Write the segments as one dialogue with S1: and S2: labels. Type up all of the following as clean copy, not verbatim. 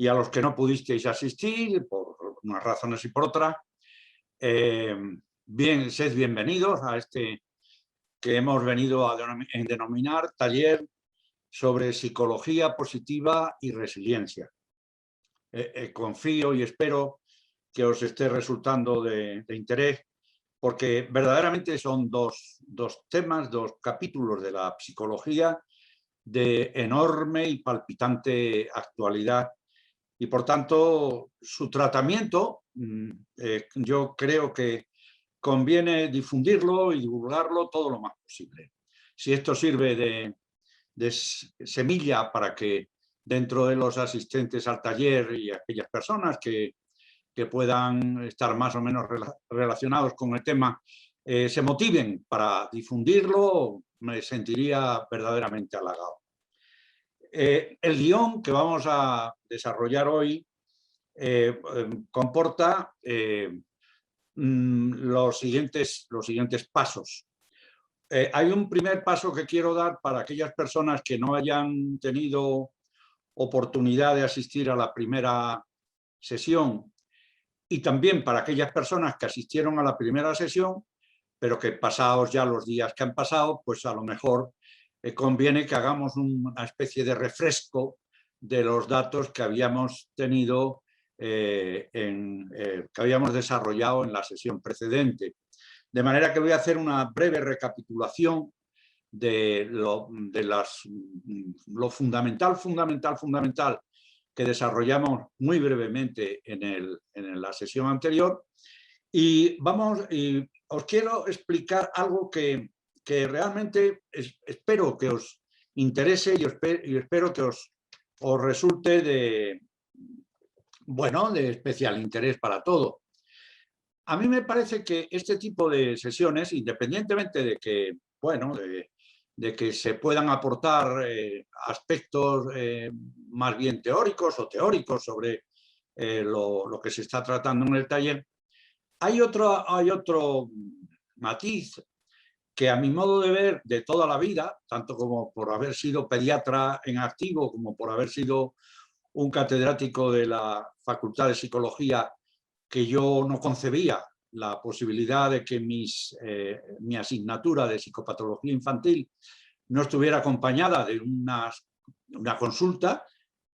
S1: y a los que no pudisteis asistir por unas razones y por otras, sed bienvenidos a este que hemos venido a denominar taller sobre psicología positiva y resiliencia. Confío y espero que os esté resultando de interés, porque verdaderamente son dos temas, dos capítulos de la psicología de enorme y palpitante actualidad, y por tanto su tratamiento yo creo que conviene difundirlo y divulgarlo todo lo más posible. Si esto sirve de semilla para que dentro de los asistentes al taller y aquellas personas que puedan estar más o menos relacionados con el tema se motiven para difundirlo, me sentiría verdaderamente halagado. El guión que vamos a desarrollar hoy comporta los siguientes pasos. Hay un primer paso que quiero dar para aquellas personas que no hayan tenido oportunidad de asistir a la primera sesión, y también para aquellas personas que asistieron a la primera sesión, pero que pasados ya los días que han pasado, pues a lo mejor conviene que hagamos una especie de refresco de los datos que habíamos tenido, que habíamos desarrollado en la sesión precedente. De manera que voy a hacer una breve recapitulación de lo fundamental que desarrollamos muy brevemente en la sesión anterior, y os quiero explicar algo que realmente espero que os interese y espero que os resulte de especial interés para todo. A mí me parece que este tipo de sesiones, independientemente de que, de que se puedan aportar aspectos más bien teóricos sobre lo que se está tratando en el taller, hay otro matiz que, a mi modo de ver, de toda la vida, tanto como por haber sido pediatra en activo como por haber sido un catedrático de la Facultad de Psicología, que yo no concebía la posibilidad de que mi asignatura de psicopatología infantil no estuviera acompañada de una consulta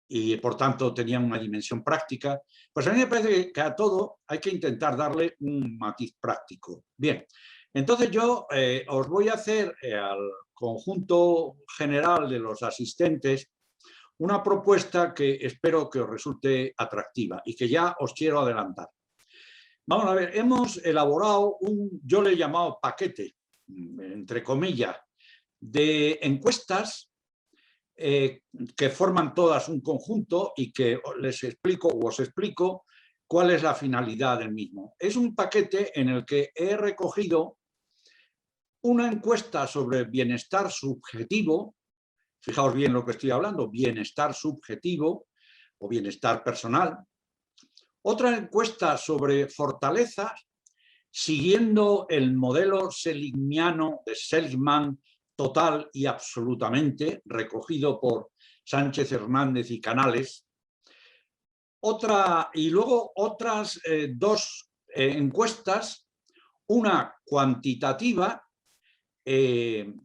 S1: y, por tanto, tenía una dimensión práctica. Pues a mí me parece que a todo hay que intentar darle un matiz práctico. Bien, entonces yo os voy a hacer al conjunto general de los asistentes una propuesta que espero que os resulte atractiva y que ya os quiero adelantar. Vamos a ver, hemos elaborado yo le he llamado paquete, entre comillas, de encuestas que forman todas un conjunto y que os explico cuál es la finalidad del mismo. Es un paquete en el que he recogido una encuesta sobre bienestar subjetivo. Fijaos bien lo que estoy hablando, bienestar subjetivo o bienestar personal. Otra encuesta sobre fortalezas, siguiendo el modelo seligmaniano de Seligman total y absolutamente, recogido por Sánchez Hernández y Canales. Y luego otras dos encuestas, una cuantitativa, que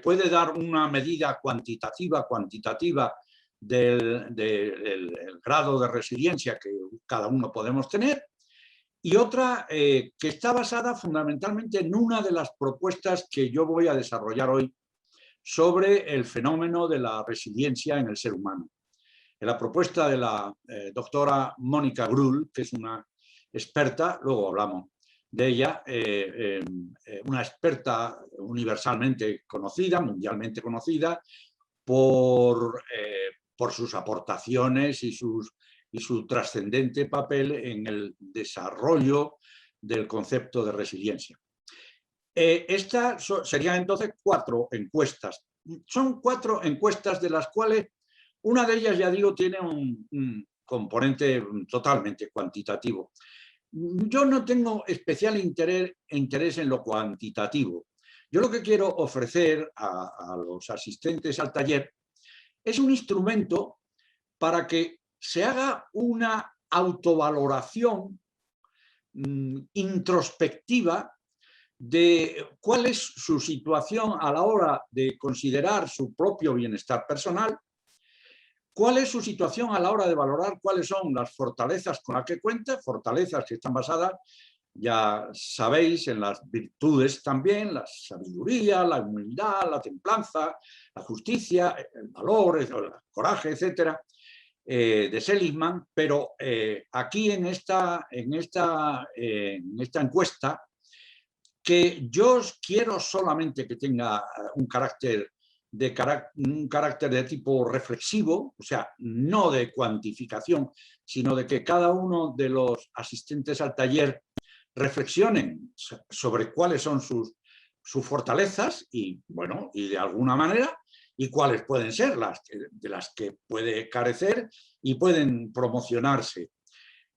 S1: puede dar una medida cuantitativa del grado de resiliencia que cada uno podemos tener, y otra que está basada fundamentalmente en una de las propuestas que yo voy a desarrollar hoy sobre el fenómeno de la resiliencia en el ser humano. En la propuesta de la doctora Mónica Grull, que es una experta, luego hablamos de ella, una experta universalmente conocida, mundialmente conocida, por sus aportaciones y su trascendente papel en el desarrollo del concepto de resiliencia. Estas serían entonces 4 encuestas. Son 4 encuestas de las cuales una de ellas, ya digo, tiene un componente totalmente cuantitativo. Yo no tengo especial interés en lo cuantitativo. Yo lo que quiero ofrecer a los asistentes al taller es un instrumento para que se haga una autovaloración introspectiva de cuál es su situación a la hora de considerar su propio bienestar personal, cuál es su situación a la hora de valorar cuáles son las fortalezas con las que cuenta, fortalezas que están basadas, ya sabéis, en las virtudes también, la sabiduría, la humildad, la templanza, la justicia, el valor, el coraje, etcétera, de Seligman, pero aquí en esta encuesta, que yo quiero solamente que tenga un carácter de tipo reflexivo, o sea, no de cuantificación, sino de que cada uno de los asistentes al taller reflexionen sobre cuáles son sus fortalezas y, bueno, y de alguna manera, y cuáles pueden ser de las que puede carecer y pueden promocionarse.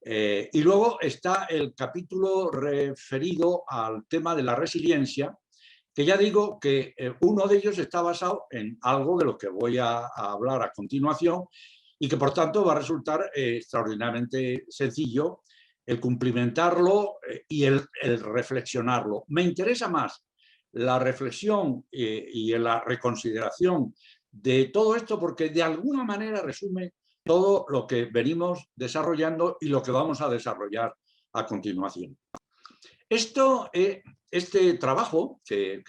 S1: Y luego está el capítulo referido al tema de la resiliencia, que ya digo que uno de ellos está basado en algo de lo que voy a hablar a continuación y que por tanto va a resultar extraordinariamente sencillo el cumplimentarlo y el reflexionarlo. Me interesa más la reflexión y la reconsideración de todo esto porque de alguna manera resume todo lo que venimos desarrollando y lo que vamos a desarrollar a continuación. Este trabajo, que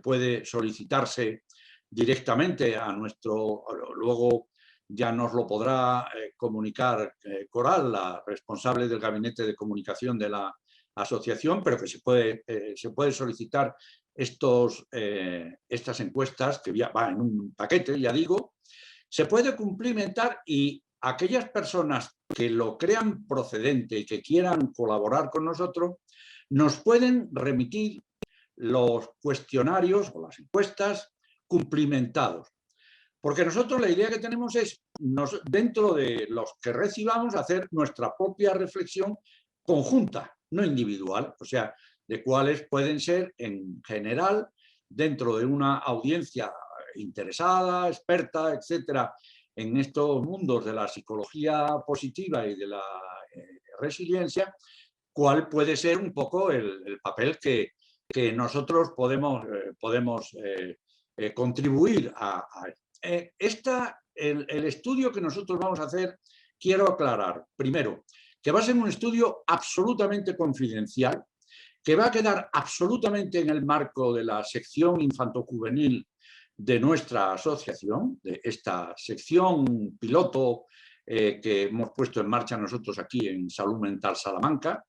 S1: puede solicitarse directamente a nuestro, luego ya nos lo podrá comunicar Coral, la responsable del gabinete de comunicación de la asociación, pero que se puede solicitar estas encuestas, que ya va en un paquete, ya digo, se puede cumplimentar y aquellas personas que lo crean procedente y que quieran colaborar con nosotros, nos pueden remitir los cuestionarios o las encuestas cumplimentados. Porque nosotros la idea que tenemos es, dentro de los que recibamos, hacer nuestra propia reflexión conjunta, no individual, o sea, de cuáles pueden ser en general, dentro de una audiencia interesada, experta, etcétera, en estos mundos de la psicología positiva y de la resiliencia, cuál puede ser un poco el papel que nosotros podemos contribuir a el estudio que nosotros vamos a hacer. Quiero aclarar, primero, que va a ser un estudio absolutamente confidencial, que va a quedar absolutamente en el marco de la sección infantojuvenil de nuestra asociación, de esta sección piloto que hemos puesto en marcha nosotros aquí en Salud Mental Salamanca,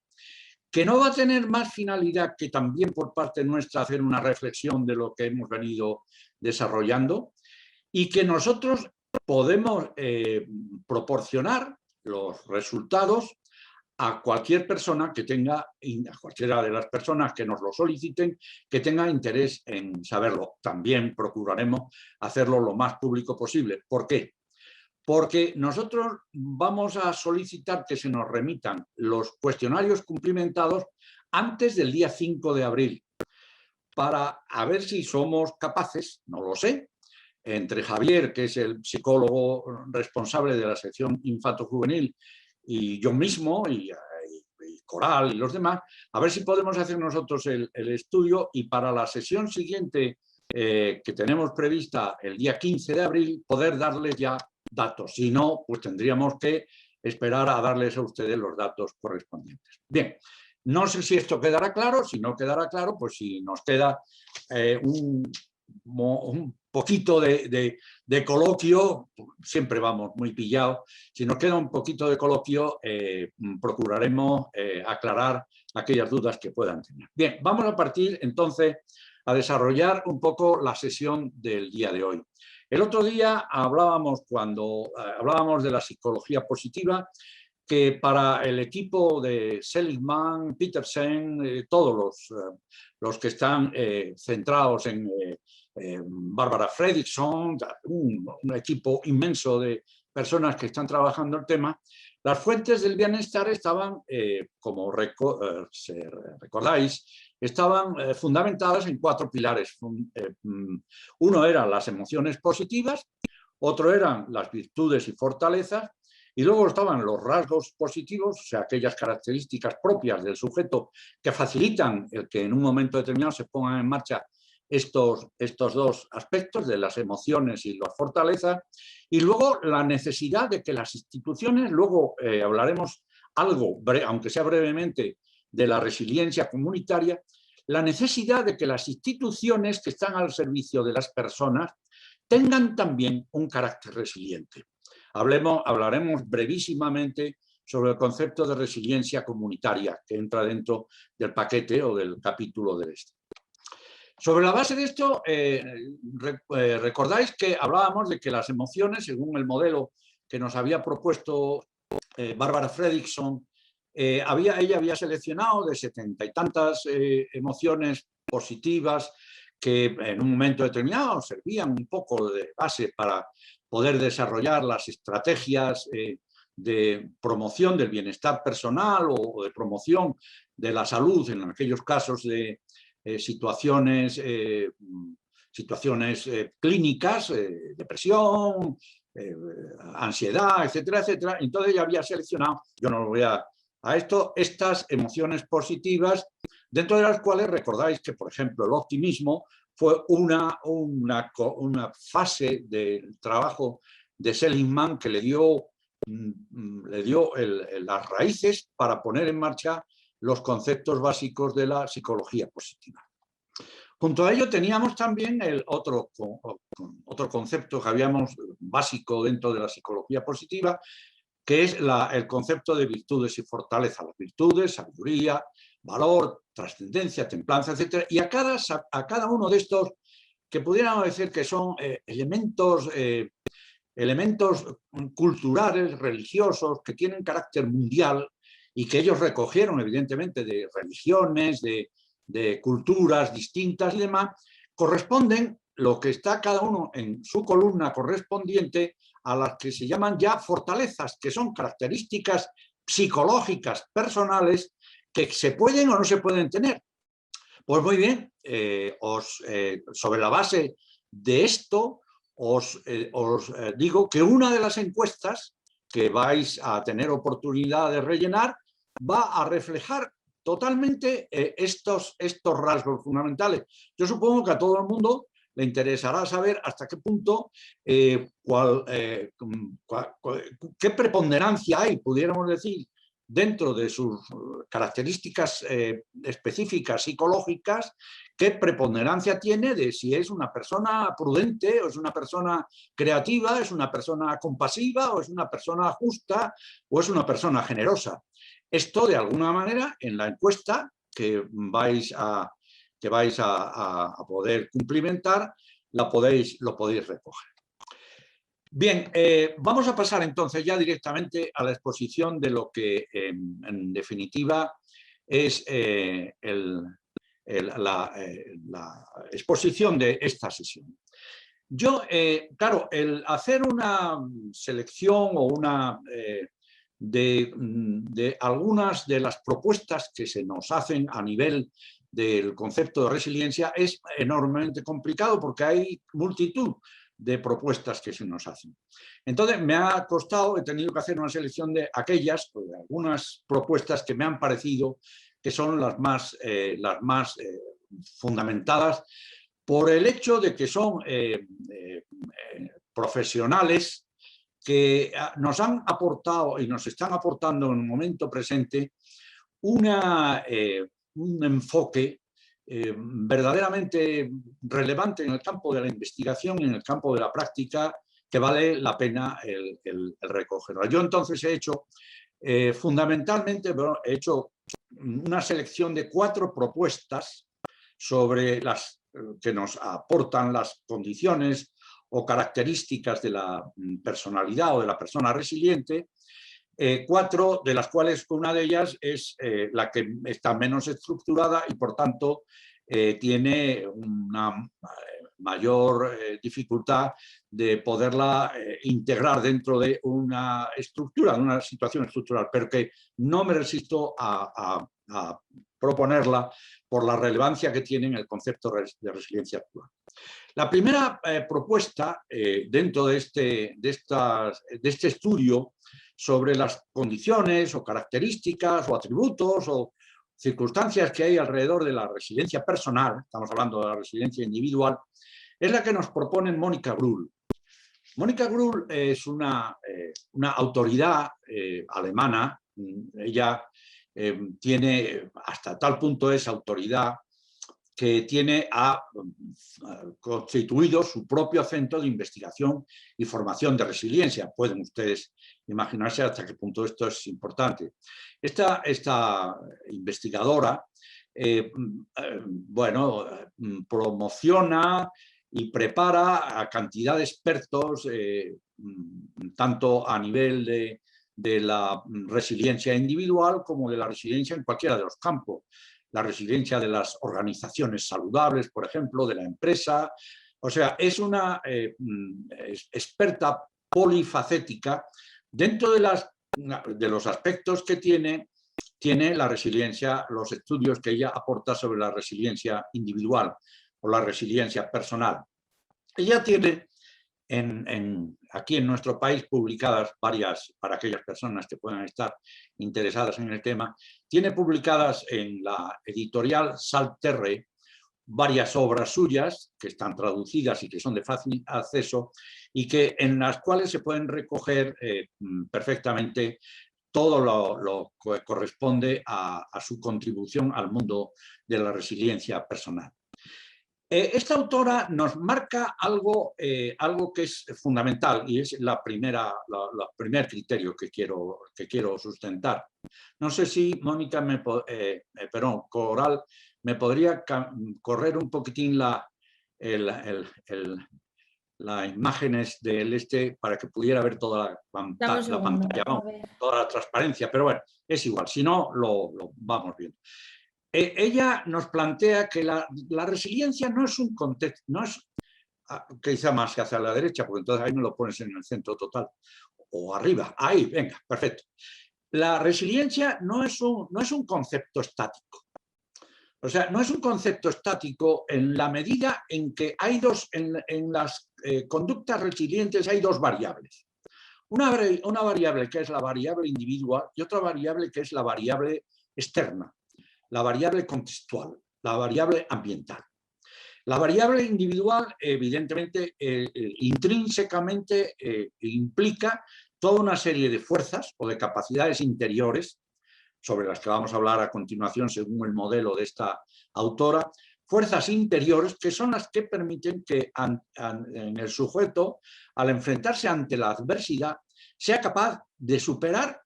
S1: que no va a tener más finalidad que también por parte nuestra hacer una reflexión de lo que hemos venido desarrollando y que nosotros podemos proporcionar los resultados a cualquier persona que tenga, a cualquiera de las personas que nos lo soliciten, que tenga interés en saberlo. También procuraremos hacerlo lo más público posible. ¿Por qué? Porque nosotros vamos a solicitar que se nos remitan los cuestionarios cumplimentados antes del día 5 de abril, para a ver si somos capaces, no lo sé, entre Javier, que es el psicólogo responsable de la sección infanto-juvenil, y yo mismo, y Coral y los demás, a ver si podemos hacer nosotros el estudio y para la sesión siguiente que tenemos prevista el día 15 de abril, poder darles ya datos. Si no, pues tendríamos que esperar a darles a ustedes los datos correspondientes. Bien, no sé si esto quedará claro. Si no quedará claro, pues si nos queda un poquito de coloquio, siempre vamos muy pillados, si nos queda un poquito de coloquio, procuraremos aclarar aquellas dudas que puedan tener. Bien, vamos a partir entonces a desarrollar un poco la sesión del día de hoy. El otro día cuando hablábamos de la psicología positiva, que para el equipo de Seligman, Petersen, todos los que están centrados en Bárbara Fredrickson, un equipo inmenso de personas que están trabajando el tema, las fuentes del bienestar estaban, como recordáis, estaban fundamentadas en 4 pilares. Uno eran las emociones positivas, otro eran las virtudes y fortalezas, y luego estaban los rasgos positivos, o sea, aquellas características propias del sujeto que facilitan el que en un momento determinado se pongan en marcha estos dos aspectos de las emociones y las fortalezas, y luego la necesidad de que las instituciones, luego hablaremos algo, aunque sea brevemente, de la resiliencia comunitaria, la necesidad de que las instituciones que están al servicio de las personas tengan también un carácter resiliente. Hablaremos brevísimamente sobre el concepto de resiliencia comunitaria que entra dentro del paquete o del capítulo del este. Sobre la base de esto, recordáis que hablábamos de que las emociones, según el modelo que nos había propuesto Barbara Fredrickson, ella había seleccionado de 70 y tantas emociones positivas que en un momento determinado servían un poco de base para poder desarrollar las estrategias de promoción del bienestar personal o de promoción de la salud en aquellos casos de situaciones clínicas, depresión, ansiedad, etcétera, etcétera. Entonces ya había seleccionado, yo no lo voy a esto, estas emociones positivas, dentro de las cuales recordáis que, por ejemplo, el optimismo fue una fase del trabajo de Seligman que le dio las raíces para poner en marcha los conceptos básicos de la psicología positiva. Junto a ello teníamos también otro concepto que habíamos básico dentro de la psicología positiva, que es el concepto de virtudes y fortaleza. Las virtudes, sabiduría, valor, trascendencia, templanza, etc. Y a cada uno de estos, que pudiéramos decir que son elementos culturales, religiosos, que tienen carácter mundial y que ellos recogieron, evidentemente, de religiones, de culturas distintas y demás, corresponden lo que está cada uno en su columna correspondiente a las que se llaman ya fortalezas, que son características psicológicas, personales, que se pueden o no se pueden tener. Pues muy bien, sobre la base de esto, os digo que una de las encuestas que vais a tener oportunidad de rellenar va a reflejar totalmente estos rasgos fundamentales. Yo supongo que a todo el mundo le interesará saber hasta qué punto, qué preponderancia hay, pudiéramos decir, dentro de sus características específicas psicológicas, qué preponderancia tiene de si es una persona prudente, o es una persona creativa, es una persona compasiva, o es una persona justa, o es una persona generosa. Esto, de alguna manera, en la encuesta que vais a poder cumplimentar, lo podéis recoger. Bien, vamos a pasar entonces ya directamente a la exposición de lo que en definitiva es la exposición de esta sesión. Yo, claro, el hacer una selección o una de algunas de las propuestas que se nos hacen a nivel del concepto de resiliencia es enormemente complicado porque hay multitud de propuestas que se nos hacen. Entonces me ha costado, he tenido que hacer una selección de aquellas, o de algunas propuestas que me han parecido que son las más fundamentadas por el hecho de que son profesionales que nos han aportado y nos están aportando en el momento presente un enfoque verdaderamente relevante en el campo de la investigación y en el campo de la práctica que vale la pena el recogerlo. Yo entonces he hecho fundamentalmente, he hecho una selección de 4 propuestas sobre las que nos aportan las condiciones o características de la personalidad o de la persona resiliente, 4 de las cuales una de ellas es la que está menos estructurada y por tanto tiene una mayor dificultad de poderla integrar dentro de una estructura, de una situación estructural, pero que no me resisto a proponerla por la relevancia que tiene en el concepto de resiliencia actual. La primera propuesta dentro de este estudio sobre las condiciones o características o atributos o circunstancias que hay alrededor de la resiliencia personal, estamos hablando de la resiliencia individual, es la que nos propone Mónica Grull. Mónica Grull es una autoridad alemana. Ella tiene, hasta tal punto es autoridad, que ha constituido su propio centro de investigación y formación de resiliencia. Pueden ustedes imaginarse hasta qué punto esto es importante. Esta investigadora promociona y prepara a cantidad de expertos, tanto a nivel de la resiliencia individual como de la resiliencia en cualquiera de los campos. La resiliencia de las organizaciones saludables, por ejemplo, de la empresa. O sea, es una experta polifacética dentro de los aspectos que tiene la resiliencia, los estudios que ella aporta sobre la resiliencia individual o la resiliencia personal. Ella tiene aquí en nuestro país publicadas varias, para aquellas personas que puedan estar interesadas en el tema, tiene publicadas en la editorial Salterre varias obras suyas que están traducidas y que son de fácil acceso y en las cuales se pueden recoger perfectamente todo lo que corresponde a su contribución al mundo de la resiliencia personal. Esta autora nos marca algo que es fundamental y es el primer criterio que quiero sustentar. No sé si Mónica Coral me podría correr un poquitín las imágenes del para que pudiera ver toda la pantalla, toda la transparencia, pero bueno, es igual, si no lo vamos viendo. Ella nos plantea que la resiliencia no es un contexto, no es quizá más hacia la derecha, porque entonces ahí me lo pones en el centro total, o arriba, ahí, venga, perfecto. La resiliencia no es un concepto estático. O sea, no es un concepto estático en la medida en que hay en las conductas resilientes hay dos variables. Una variable que es la variable individual y otra variable que es la variable externa. La variable contextual, la variable ambiental. La variable individual, evidentemente, intrínsecamente implica toda una serie de fuerzas o de capacidades interiores, sobre las que vamos a hablar a continuación según el modelo de esta autora, fuerzas interiores que son las que permiten que en el sujeto, al enfrentarse ante la adversidad, sea capaz de superar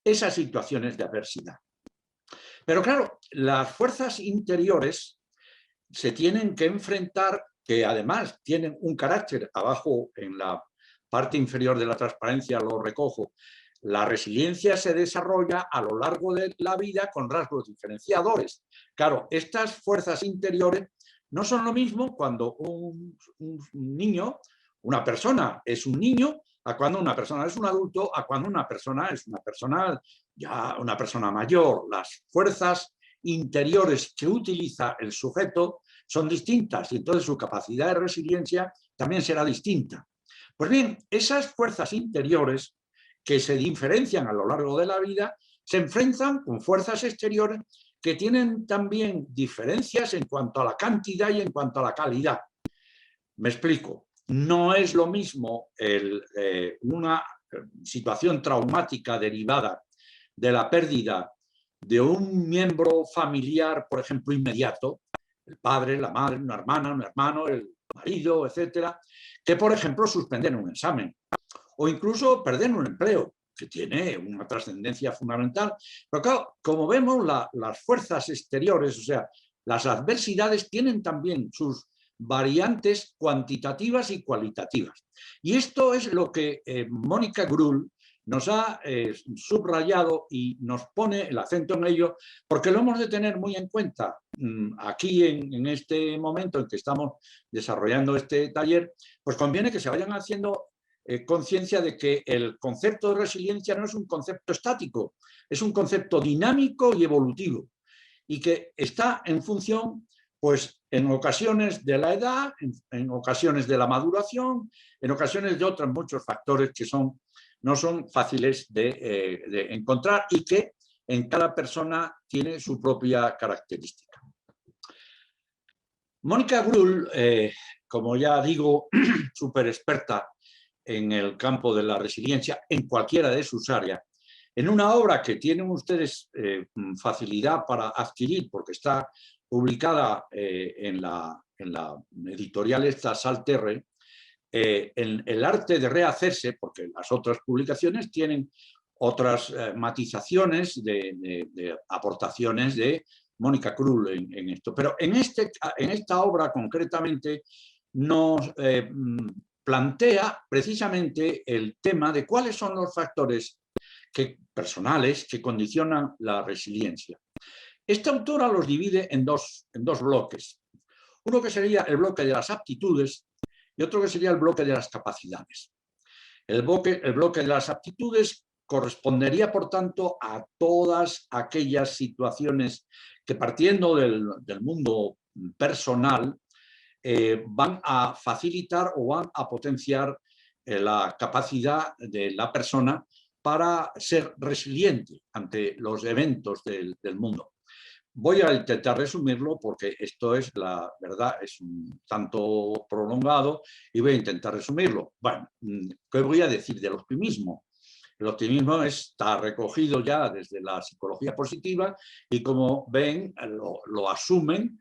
S1: esas situaciones de adversidad. Pero claro, las fuerzas interiores se tienen que enfrentar, que además tienen un carácter, abajo en la parte inferior de la transparencia lo recojo, la resiliencia se desarrolla a lo largo de la vida con rasgos diferenciadores. Claro, estas fuerzas interiores no son lo mismo cuando un niño, una persona es un niño, a cuando una persona es un adulto, a cuando una persona es una persona mayor. Las fuerzas interiores que utiliza el sujeto son distintas y entonces su capacidad de resiliencia también será distinta. Pues bien, esas fuerzas interiores que se diferencian a lo largo de la vida se enfrentan con fuerzas exteriores que tienen también diferencias en cuanto a la cantidad y en cuanto a la calidad. Me explico. No es lo mismo una situación traumática derivada de la pérdida de un miembro familiar, por ejemplo, inmediato, el padre, la madre, una hermana, un hermano, el marido, etcétera, que, por ejemplo, suspender un examen o incluso perder un empleo, que tiene una trascendencia fundamental. Pero claro, como vemos, las fuerzas exteriores, o sea, las adversidades tienen también sus variantes cuantitativas y cualitativas. Y esto es lo que Mónica Grull nos ha subrayado y nos pone el acento en ello, porque lo hemos de tener muy en cuenta aquí en este momento en que estamos desarrollando este taller. Pues conviene que se vayan haciendo conciencia de que el concepto de resiliencia no es un concepto estático, es un concepto dinámico y evolutivo. y que está en función, pues, en ocasiones de la edad, en ocasiones de la maduración, en ocasiones de otros muchos factores que no son fáciles de encontrar y que en cada persona tiene su propia característica. Mónica Grull, como ya digo, súper experta en el campo de la resiliencia, en cualquiera de sus áreas, en una obra que tienen ustedes facilidad para adquirir, porque está publicada en la editorial esta Salterre, en el arte de rehacerse, porque las otras publicaciones tienen otras matizaciones de aportaciones de Mónica Grull en esto. Pero en esta obra concretamente nos plantea precisamente el tema de cuáles son los factores personales que condicionan la resiliencia. Esta autora los divide en dos bloques. Uno que sería el bloque de las aptitudes y otro que sería el bloque de las capacidades. El bloque de las aptitudes correspondería, por tanto, a todas aquellas situaciones que, partiendo del mundo personal, van a facilitar o van a potenciar la capacidad de la persona para ser resiliente ante los eventos del mundo. Voy a intentar resumirlo porque esto es, la verdad, es un tanto prolongado y voy a intentar resumirlo. Bueno, ¿qué voy a decir del optimismo? El optimismo está recogido ya desde la psicología positiva y, como ven, lo asumen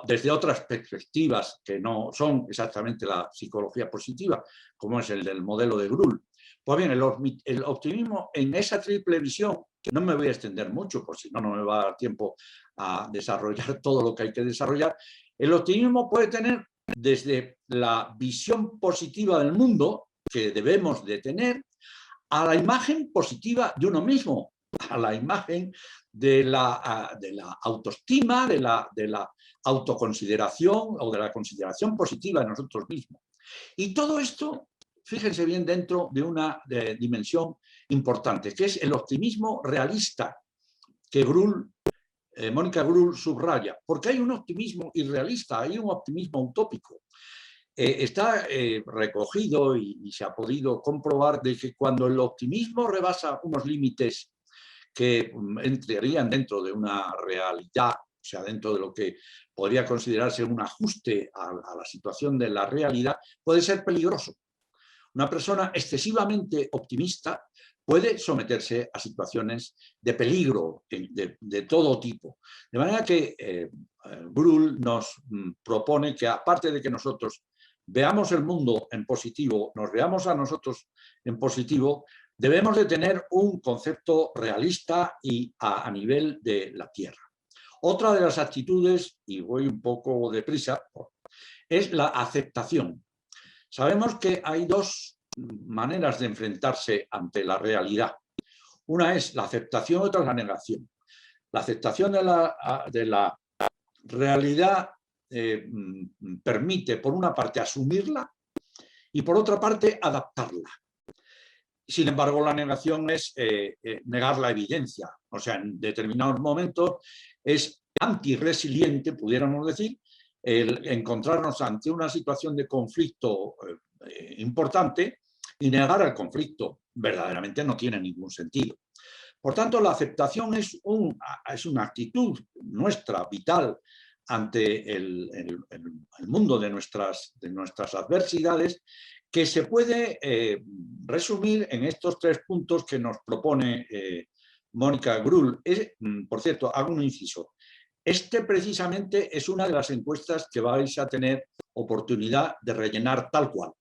S1: desde otras perspectivas que no son exactamente la psicología positiva, como es el del modelo de Grull. Pues bien, el optimismo en esa triple visión, que no me voy a extender mucho, por si no me va a dar tiempo a desarrollar todo lo que hay que desarrollar, el optimismo puede tener desde la visión positiva del mundo, que debemos de tener, a la imagen positiva de uno mismo, a la imagen de la autoestima, de la autoconsideración o de la consideración positiva de nosotros mismos. Y todo esto, fíjense bien, dentro de una dimensión importante, que es el optimismo realista que Mónica Grull subraya, porque hay un optimismo irrealista, hay un optimismo utópico. Está recogido y se ha podido comprobar de que cuando el optimismo rebasa unos límites que entrarían dentro de una realidad, o sea, dentro de lo que podría considerarse un ajuste a la situación de la realidad, puede ser peligroso. Una persona excesivamente optimista puede someterse a situaciones de peligro de todo tipo. De manera que Grull nos propone que, aparte de que nosotros veamos el mundo en positivo, nos veamos a nosotros en positivo, debemos de tener un concepto realista y a nivel de la Tierra. Otra de las actitudes, y voy un poco deprisa, es la aceptación. Sabemos que hay dos maneras de enfrentarse ante la realidad. Una es la aceptación, otra es la negación. La aceptación de la realidad permite, por una parte, asumirla y, por otra parte, adaptarla. Sin embargo, la negación es negar la evidencia. O sea, en determinados momentos es antirresiliente, pudiéramos decir, el encontrarnos ante una situación de conflicto importante y negar el conflicto. Verdaderamente no tiene ningún sentido. Por tanto, la aceptación es una actitud nuestra, vital, ante el mundo de nuestras adversidades, que se puede resumir en estos tres puntos que nos propone Mónica Grull. Por cierto, hago un inciso. Precisamente es una de las encuestas que vais a tener oportunidad de rellenar tal cual.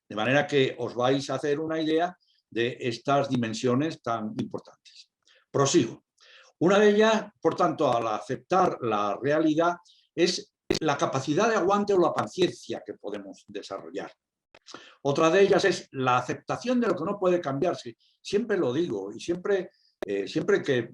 S1: De manera que os vais a hacer una idea de estas dimensiones tan importantes. Prosigo. Una de ellas, por tanto, al aceptar la realidad, es la capacidad de aguante o la paciencia que podemos desarrollar. Otra de ellas es la aceptación de lo que no puede cambiarse. Siempre lo digo y siempre que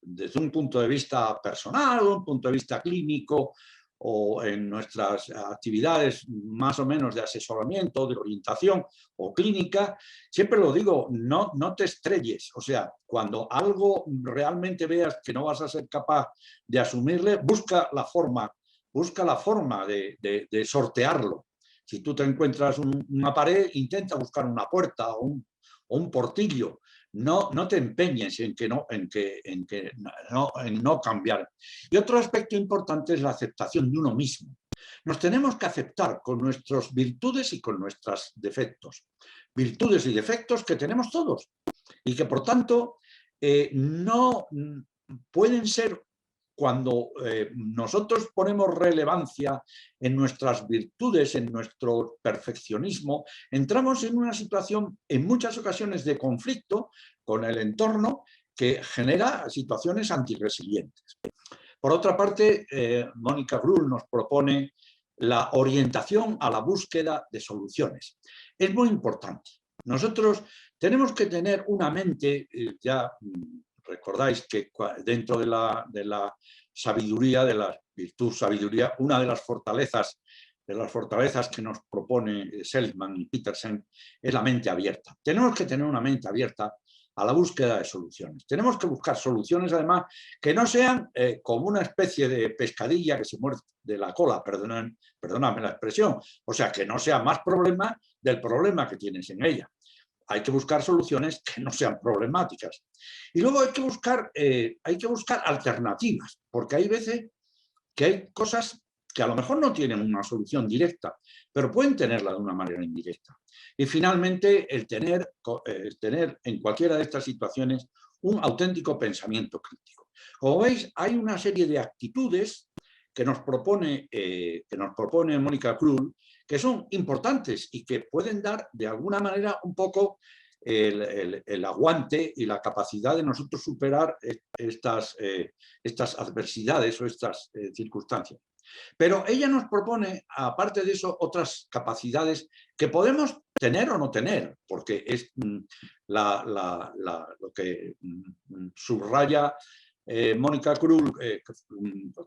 S1: desde un punto de vista personal, un punto de vista clínico o en nuestras actividades más o menos de asesoramiento, de orientación o clínica, siempre lo digo, no te estrelles. O sea, cuando algo realmente veas que no vas a ser capaz de asumirle, busca la forma de sortearlo. Si tú te encuentras una pared, intenta buscar una puerta o un portillo. No te empeñes en no cambiar. Y otro aspecto importante es la aceptación de uno mismo. Nos tenemos que aceptar con nuestras virtudes y con nuestros defectos. Virtudes y defectos que tenemos todos y que, por tanto, no pueden ser, cuando nosotros ponemos relevancia en nuestras virtudes, en nuestro perfeccionismo, entramos en una situación en muchas ocasiones de conflicto con el entorno que genera situaciones antirresilientes. Por otra parte, Mónica Grull nos propone la orientación a la búsqueda de soluciones. Es muy importante. Nosotros tenemos que tener una mente, ya recordáis que dentro de la sabiduría, de la virtud sabiduría, una de las fortalezas que nos propone Seligman y Petersen es la mente abierta. Tenemos que tener una mente abierta a la búsqueda de soluciones. Tenemos que buscar soluciones, además, que no sean como una especie de pescadilla que se muerde de la cola, perdóname la expresión, o sea, que no sea más problema del problema que tienes en ella. Hay que buscar soluciones que no sean problemáticas. Y luego hay que buscar alternativas, porque hay veces que hay cosas que a lo mejor no tienen una solución directa, pero pueden tenerla de una manera indirecta. Y finalmente, el tener en cualquiera de estas situaciones un auténtico pensamiento crítico. Como veis, hay una serie de actitudes que nos propone Mónica Grull, que son importantes y que pueden dar de alguna manera un poco el aguante y la capacidad de nosotros superar estas adversidades o estas circunstancias. Pero ella nos propone, aparte de eso, otras capacidades que podemos tener o no tener, porque es lo que subraya Mónica Grull,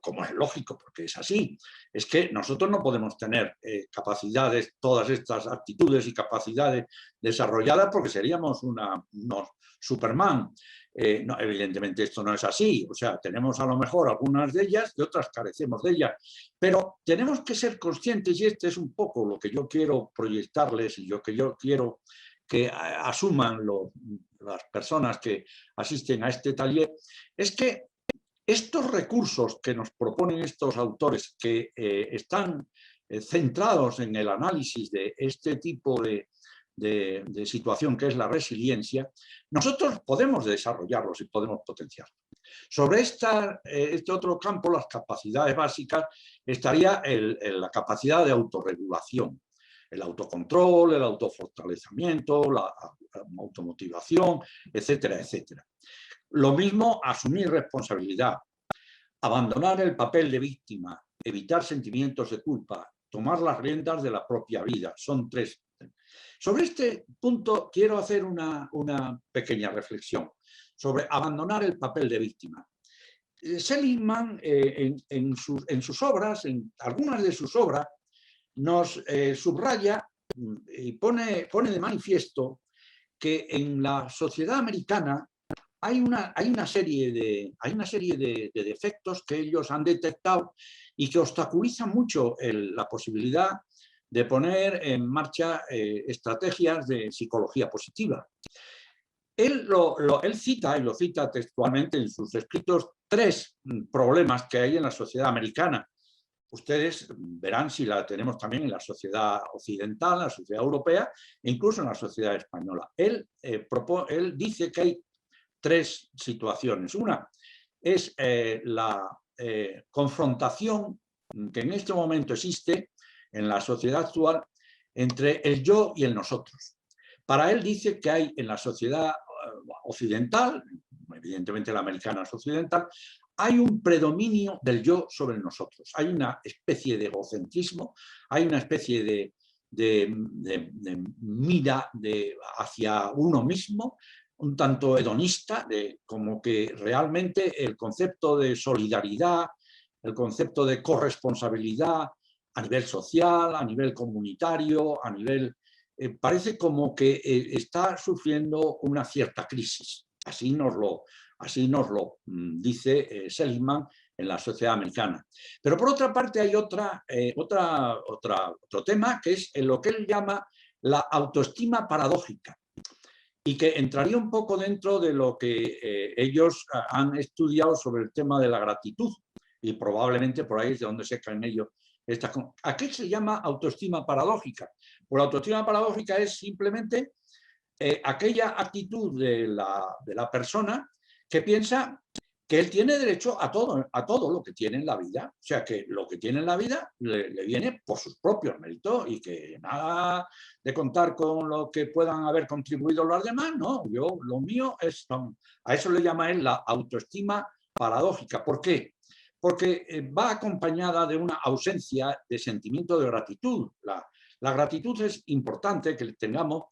S1: como es lógico, porque es así, es que nosotros no podemos tener capacidades, todas estas actitudes y capacidades desarrolladas, porque seríamos unos Superman. No, evidentemente esto no es así, o sea, tenemos a lo mejor algunas de ellas y otras carecemos de ellas, pero tenemos que ser conscientes, y este es un poco lo que yo quiero proyectarles y lo que yo quiero que asuman las personas que asisten a este taller, es que estos recursos que nos proponen estos autores, que están centrados en el análisis de este tipo de situación que es la resiliencia, nosotros podemos desarrollarlos y podemos potenciarlos. Sobre este otro campo, las capacidades básicas, estaría la capacidad de autorregulación, el autocontrol, el autofortalecimiento, la automotivación, etcétera, etcétera. Lo mismo, asumir responsabilidad, abandonar el papel de víctima, evitar sentimientos de culpa, tomar las riendas de la propia vida. Son tres. Sobre este punto quiero hacer una pequeña reflexión sobre abandonar el papel de víctima. Seligman, en sus obras, en algunas de sus obras, nos subraya y pone de manifiesto que en la sociedad americana hay una serie de defectos que ellos han detectado y que obstaculizan mucho la posibilidad de poner en marcha estrategias de psicología positiva. Él cita, y lo cita textualmente en sus escritos, tres problemas que hay en la sociedad americana. Ustedes verán si la tenemos también en la sociedad occidental, en la sociedad europea e incluso en la sociedad española. Él dice que hay tres situaciones. Una es la confrontación que en este momento existe en la sociedad actual entre el yo y el nosotros. Para él dice que hay en la sociedad occidental, evidentemente la americana es occidental, hay un predominio del yo sobre el nosotros. Hay una especie de egocentrismo, hay una especie de mira hacia uno mismo, un tanto hedonista, como que realmente el concepto de solidaridad, el concepto de corresponsabilidad a nivel social, a nivel comunitario, a nivel... parece como que está sufriendo una cierta crisis. Así nos lo dice Seligman en la sociedad americana. Pero por otra parte hay otro tema, que es lo que él llama la autoestima paradójica, y que entraría un poco dentro de lo que ellos han estudiado sobre el tema de la gratitud, y probablemente por ahí es de donde se caen ellos. ¿A qué se llama autoestima paradójica? Pues la autoestima paradójica es simplemente aquella actitud de la persona que piensa que él tiene derecho a todo lo que tiene en la vida. O sea, que lo que tiene en la vida le viene por sus propios méritos, y que nada de contar con lo que puedan haber contribuido los demás, no, lo mío es... A eso le llama él la autoestima paradójica. ¿Por qué? Porque va acompañada de una ausencia de sentimiento de gratitud. La gratitud es importante que tengamos,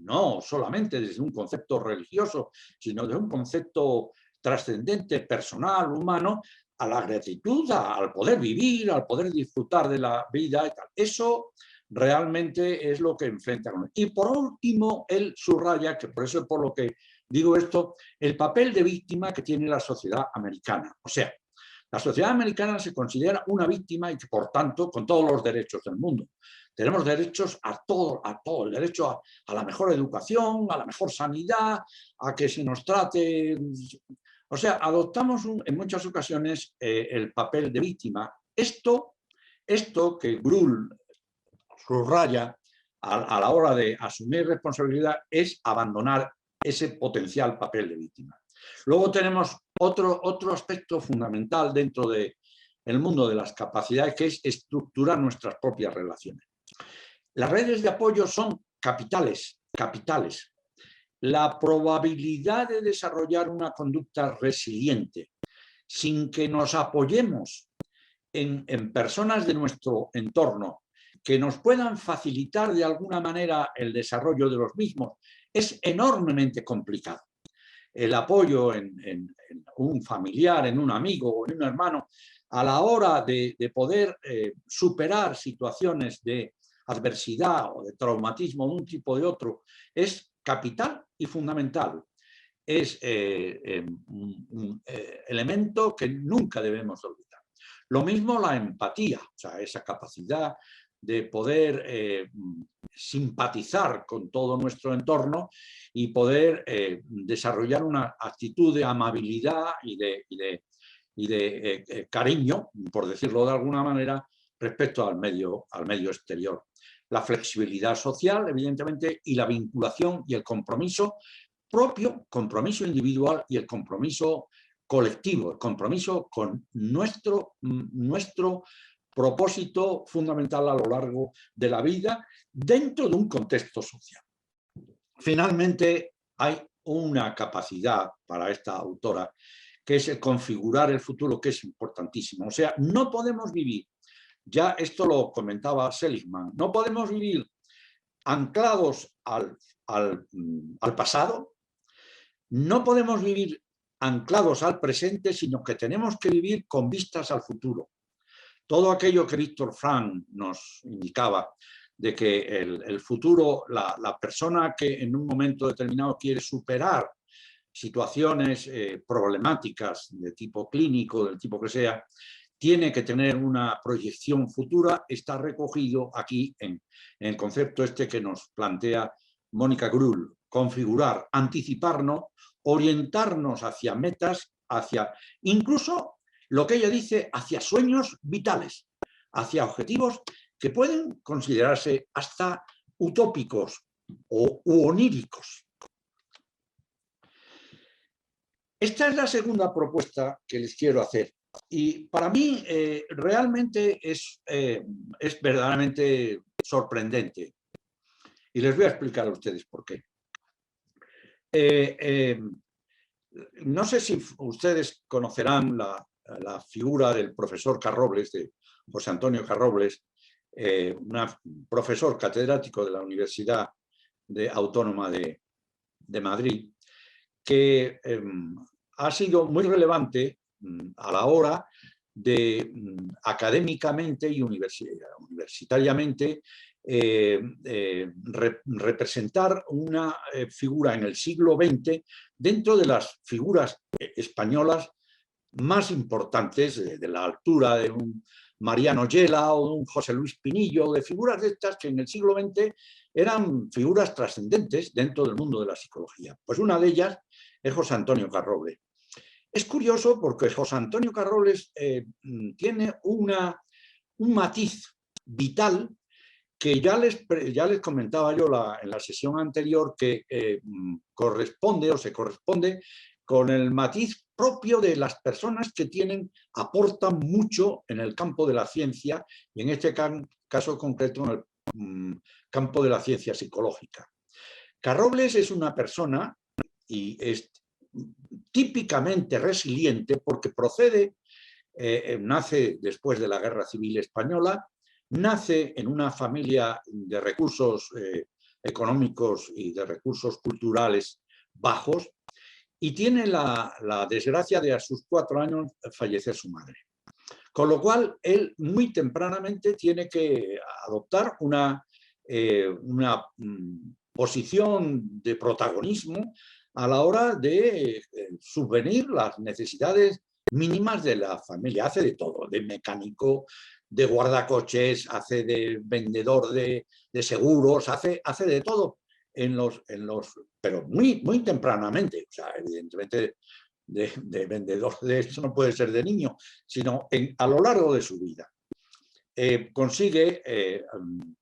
S1: no solamente desde un concepto religioso, sino desde un concepto trascendente, personal, humano, a la gratitud, al poder vivir, al poder disfrutar de la vida y tal. Eso realmente es lo que enfrenta. Y por último, él subraya, que por eso es por lo que digo esto, el papel de víctima que tiene la sociedad americana. O sea, la sociedad americana se considera una víctima y que, por tanto, con todos los derechos del mundo. Tenemos derechos a todo, el derecho a la mejor educación, a la mejor sanidad, a que se nos trate... O sea, adoptamos en muchas ocasiones el papel de víctima. Esto que Grull subraya a la hora de asumir responsabilidad es abandonar ese potencial papel de víctima. Luego tenemos otro aspecto fundamental dentro del mundo de las capacidades, que es estructurar nuestras propias relaciones. Las redes de apoyo son capitales. La probabilidad de desarrollar una conducta resiliente sin que nos apoyemos en personas de nuestro entorno que nos puedan facilitar de alguna manera el desarrollo de los mismos es enormemente complicado. El apoyo en un familiar, en un amigo o en un hermano, a la hora de poder superar situaciones de adversidad o de traumatismo de un tipo o de otro, es capital y fundamental. Es un elemento que nunca debemos olvidar. Lo mismo la empatía, o sea, esa capacidad de poder simpatizar con todo nuestro entorno y poder desarrollar una actitud de amabilidad y de cariño, por decirlo de alguna manera, respecto al medio exterior. La flexibilidad social, evidentemente, y la vinculación y el compromiso propio, compromiso individual, y el compromiso colectivo, el compromiso con nuestro propósito fundamental a lo largo de la vida dentro de un contexto social. Finalmente, hay una capacidad para esta autora, que es el configurar el futuro, que es importantísimo. O sea, no podemos vivir, ya esto lo comentaba Seligman, no podemos vivir anclados al pasado, no podemos vivir anclados al presente, sino que tenemos que vivir con vistas al futuro. Todo aquello que Víctor Frank nos indicaba, de que el futuro, la persona que en un momento determinado quiere superar situaciones problemáticas de tipo clínico, del tipo que sea, tiene que tener una proyección futura, está recogido aquí en el concepto este que nos plantea Mónica Grull: configurar, anticiparnos, orientarnos hacia metas, hacia incluso lo que ella dice, hacia sueños vitales, hacia objetivos que pueden considerarse hasta utópicos u oníricos. Esta es la segunda propuesta que les quiero hacer. Y para mí realmente es verdaderamente sorprendente. Y les voy a explicar a ustedes por qué. No sé si ustedes conocerán la figura del profesor Carrobles, de José Antonio Carrobles, un profesor catedrático de la Universidad Autónoma de Madrid, que ha sido muy relevante a la hora de académicamente y universitariamente representar una figura en el siglo XX dentro de las figuras españolas más importantes, de la altura de un Mariano Yela o de un José Luis Pinillo, de figuras de estas que en el siglo XX eran figuras trascendentes dentro del mundo de la psicología. Pues una de ellas es José Antonio Carroble. Es curioso porque José Antonio Carrobles tiene un matiz vital que ya les comentaba yo en la sesión anterior, que corresponde o se corresponde con el matiz propio de las personas que aportan mucho en el campo de la ciencia y en este caso concreto en el campo de la ciencia psicológica. Carrobles es una persona y es típicamente resiliente porque nace después de la Guerra Civil Española, nace en una familia de recursos económicos y de recursos culturales bajos y tiene la desgracia de a sus 4 años fallecer su madre. Con lo cual, él muy tempranamente tiene que adoptar una posición de protagonismo a la hora de subvenir las necesidades mínimas de la familia. Hace de todo, de mecánico, de guardacoches, hace de vendedor de seguros, hace de todo pero muy, muy tempranamente. O sea, evidentemente de vendedor de eso no puede ser de niño, sino a lo largo de su vida. Consigue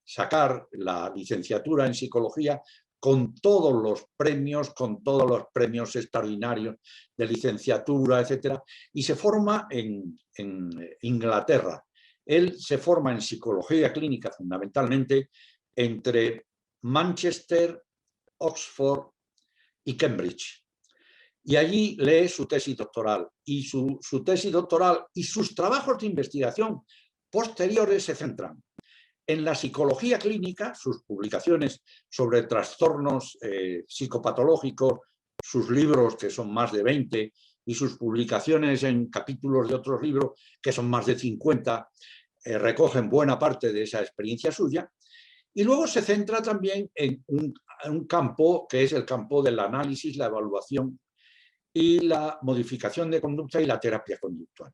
S1: sacar la licenciatura en psicología con todos los premios extraordinarios de licenciatura, etcétera, y se forma en Inglaterra. Él se forma en psicología clínica fundamentalmente entre Manchester, Oxford y Cambridge. Y allí lee su tesis doctoral. Y su tesis doctoral y sus trabajos de investigación posteriores se centran en la psicología clínica, sus publicaciones sobre trastornos psicopatológicos, sus libros, que son más de 20, y sus publicaciones en capítulos de otros libros, que son más de 50, recogen buena parte de esa experiencia suya. Y luego se centra también en un campo que es el campo del análisis, la evaluación y la modificación de conducta y la terapia conductual.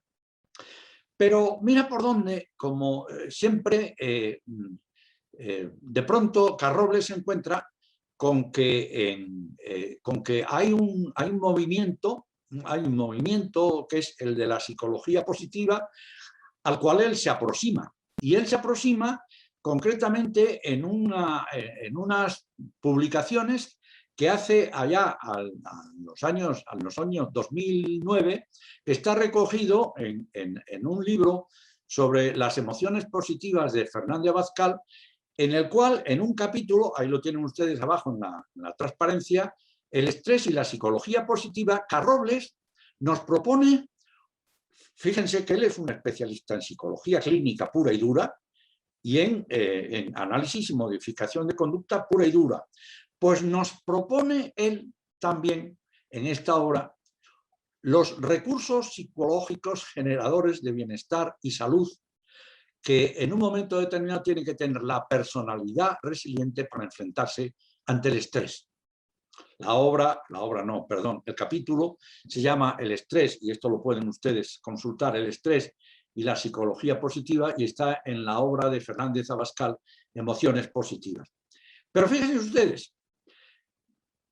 S1: Pero mira por dónde, como siempre, de pronto Carrobles se encuentra con que hay un movimiento que es el de la psicología positiva, al cual él se aproxima. Y él se aproxima concretamente en unas publicaciones que hace allá a los años 2009, está recogido en un libro sobre las emociones positivas de Fernández Abascal, en el cual, en un capítulo, ahí lo tienen ustedes abajo en la transparencia, el estrés y la psicología positiva, Carrobles nos propone, fíjense que él es un especialista en psicología clínica pura y dura, y en análisis y modificación de conducta pura y dura. Pues nos propone él también, en esta obra, los recursos psicológicos generadores de bienestar y salud que en un momento determinado tienen que tener la personalidad resiliente para enfrentarse ante el estrés. El capítulo se llama El estrés, y esto lo pueden ustedes consultar, el estrés y la psicología positiva, y está en la obra de Fernández Abascal, Emociones positivas. Pero fíjense ustedes,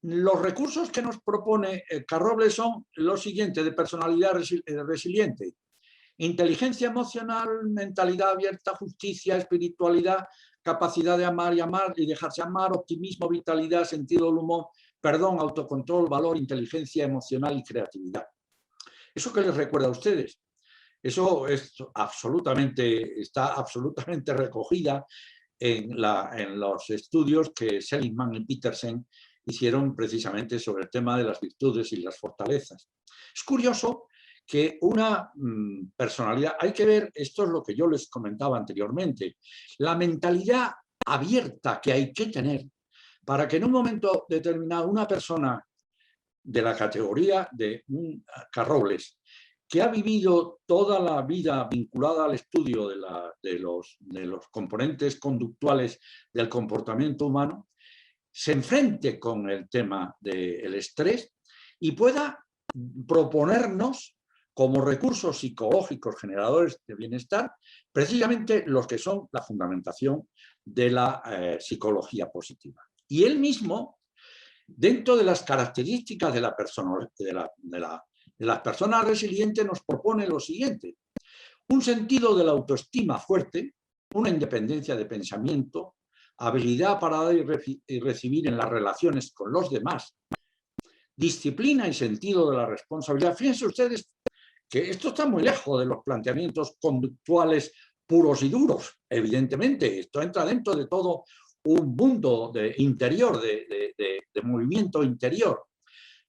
S1: los recursos que nos propone Carrobles son los siguientes: de personalidad resiliente, inteligencia emocional, mentalidad abierta, justicia, espiritualidad, capacidad de amar y amar y dejarse amar, optimismo, vitalidad, sentido del humor, perdón, autocontrol, valor, inteligencia emocional y creatividad. ¿Eso qué les recuerda a ustedes? Eso está absolutamente recogida en los estudios que Seligman y Petersen hicieron precisamente sobre el tema de las virtudes y las fortalezas. Es curioso que una personalidad, hay que ver, esto es lo que yo les comentaba anteriormente, la mentalidad abierta que hay que tener para que en un momento determinado una persona de la categoría de un Carrobles, que ha vivido toda la vida vinculada al estudio de los componentes conductuales del comportamiento humano, se enfrente con el tema del estrés y pueda proponernos como recursos psicológicos generadores de bienestar, precisamente los que son la fundamentación de la psicología positiva. Y él mismo, dentro de las características de la persona, de las personas resilientes, nos propone lo siguiente: un sentido de la autoestima fuerte, una independencia de pensamiento, habilidad para dar y recibir en las relaciones con los demás, disciplina y sentido de la responsabilidad. Fíjense ustedes que esto está muy lejos de los planteamientos conductuales puros y duros. Evidentemente, esto entra dentro de todo un mundo interior, de movimiento interior.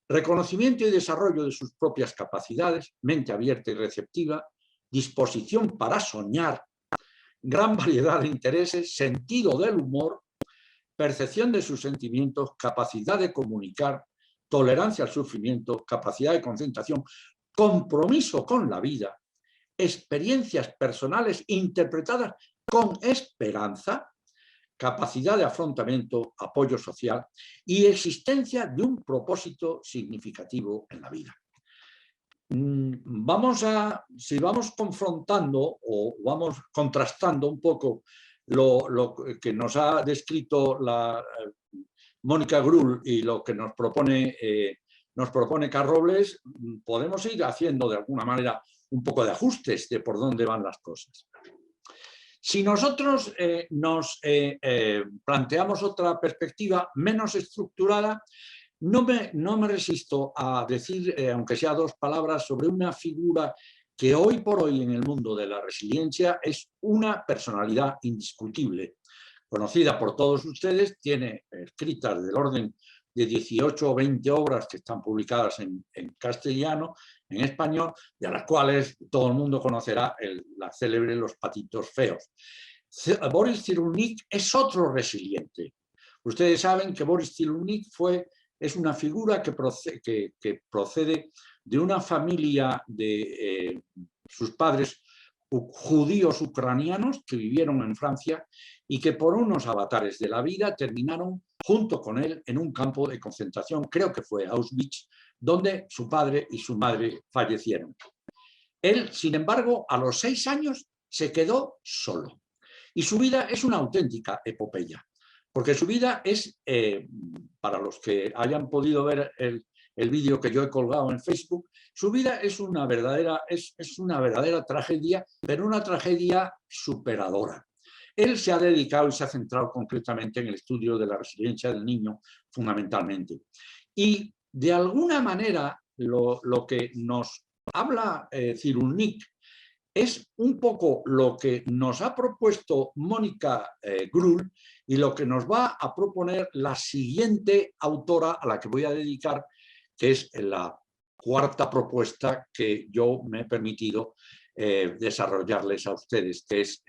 S1: Reconocimiento y desarrollo de sus propias capacidades, mente abierta y receptiva, disposición para soñar, gran variedad de intereses, sentido del humor, percepción de sus sentimientos, capacidad de comunicar, tolerancia al sufrimiento, capacidad de concentración, compromiso con la vida, experiencias personales interpretadas con esperanza, capacidad de afrontamiento, apoyo social y existencia de un propósito significativo en la vida. Si vamos confrontando o vamos contrastando un poco lo que nos ha descrito Mónica Grull y lo que nos propone Carrobles, podemos ir haciendo de alguna manera un poco de ajustes de por dónde van las cosas. Si nosotros nos planteamos otra perspectiva menos estructurada, no me resisto a decir, aunque sea dos palabras, sobre una figura que hoy por hoy en el mundo de la resiliencia es una personalidad indiscutible, conocida por todos ustedes, tiene escritas del orden de 18 o 20 obras que están publicadas en castellano, en español, de las cuales todo el mundo conocerá la célebre Los patitos feos. Boris Cyrulnik es otro resiliente. Ustedes saben que Boris Cyrulnik es una figura que procede de una familia de sus padres judíos ucranianos que vivieron en Francia y que por unos avatares de la vida terminaron junto con él en un campo de concentración, creo que fue Auschwitz, donde su padre y su madre fallecieron. Él, sin embargo, a los 6 años se quedó solo y su vida es una auténtica epopeya, porque su vida es, para los que hayan podido ver el vídeo que yo he colgado en Facebook, su vida es una verdadera tragedia, pero una tragedia superadora. Él se ha dedicado y se ha centrado concretamente en el estudio de la resiliencia del niño, fundamentalmente. Y de alguna manera lo que nos habla Cyrulnik es un poco lo que nos ha propuesto Mónica Grull y lo que nos va a proponer la siguiente autora a la que voy a dedicar, que es la cuarta propuesta que yo me he permitido desarrollarles a ustedes, que es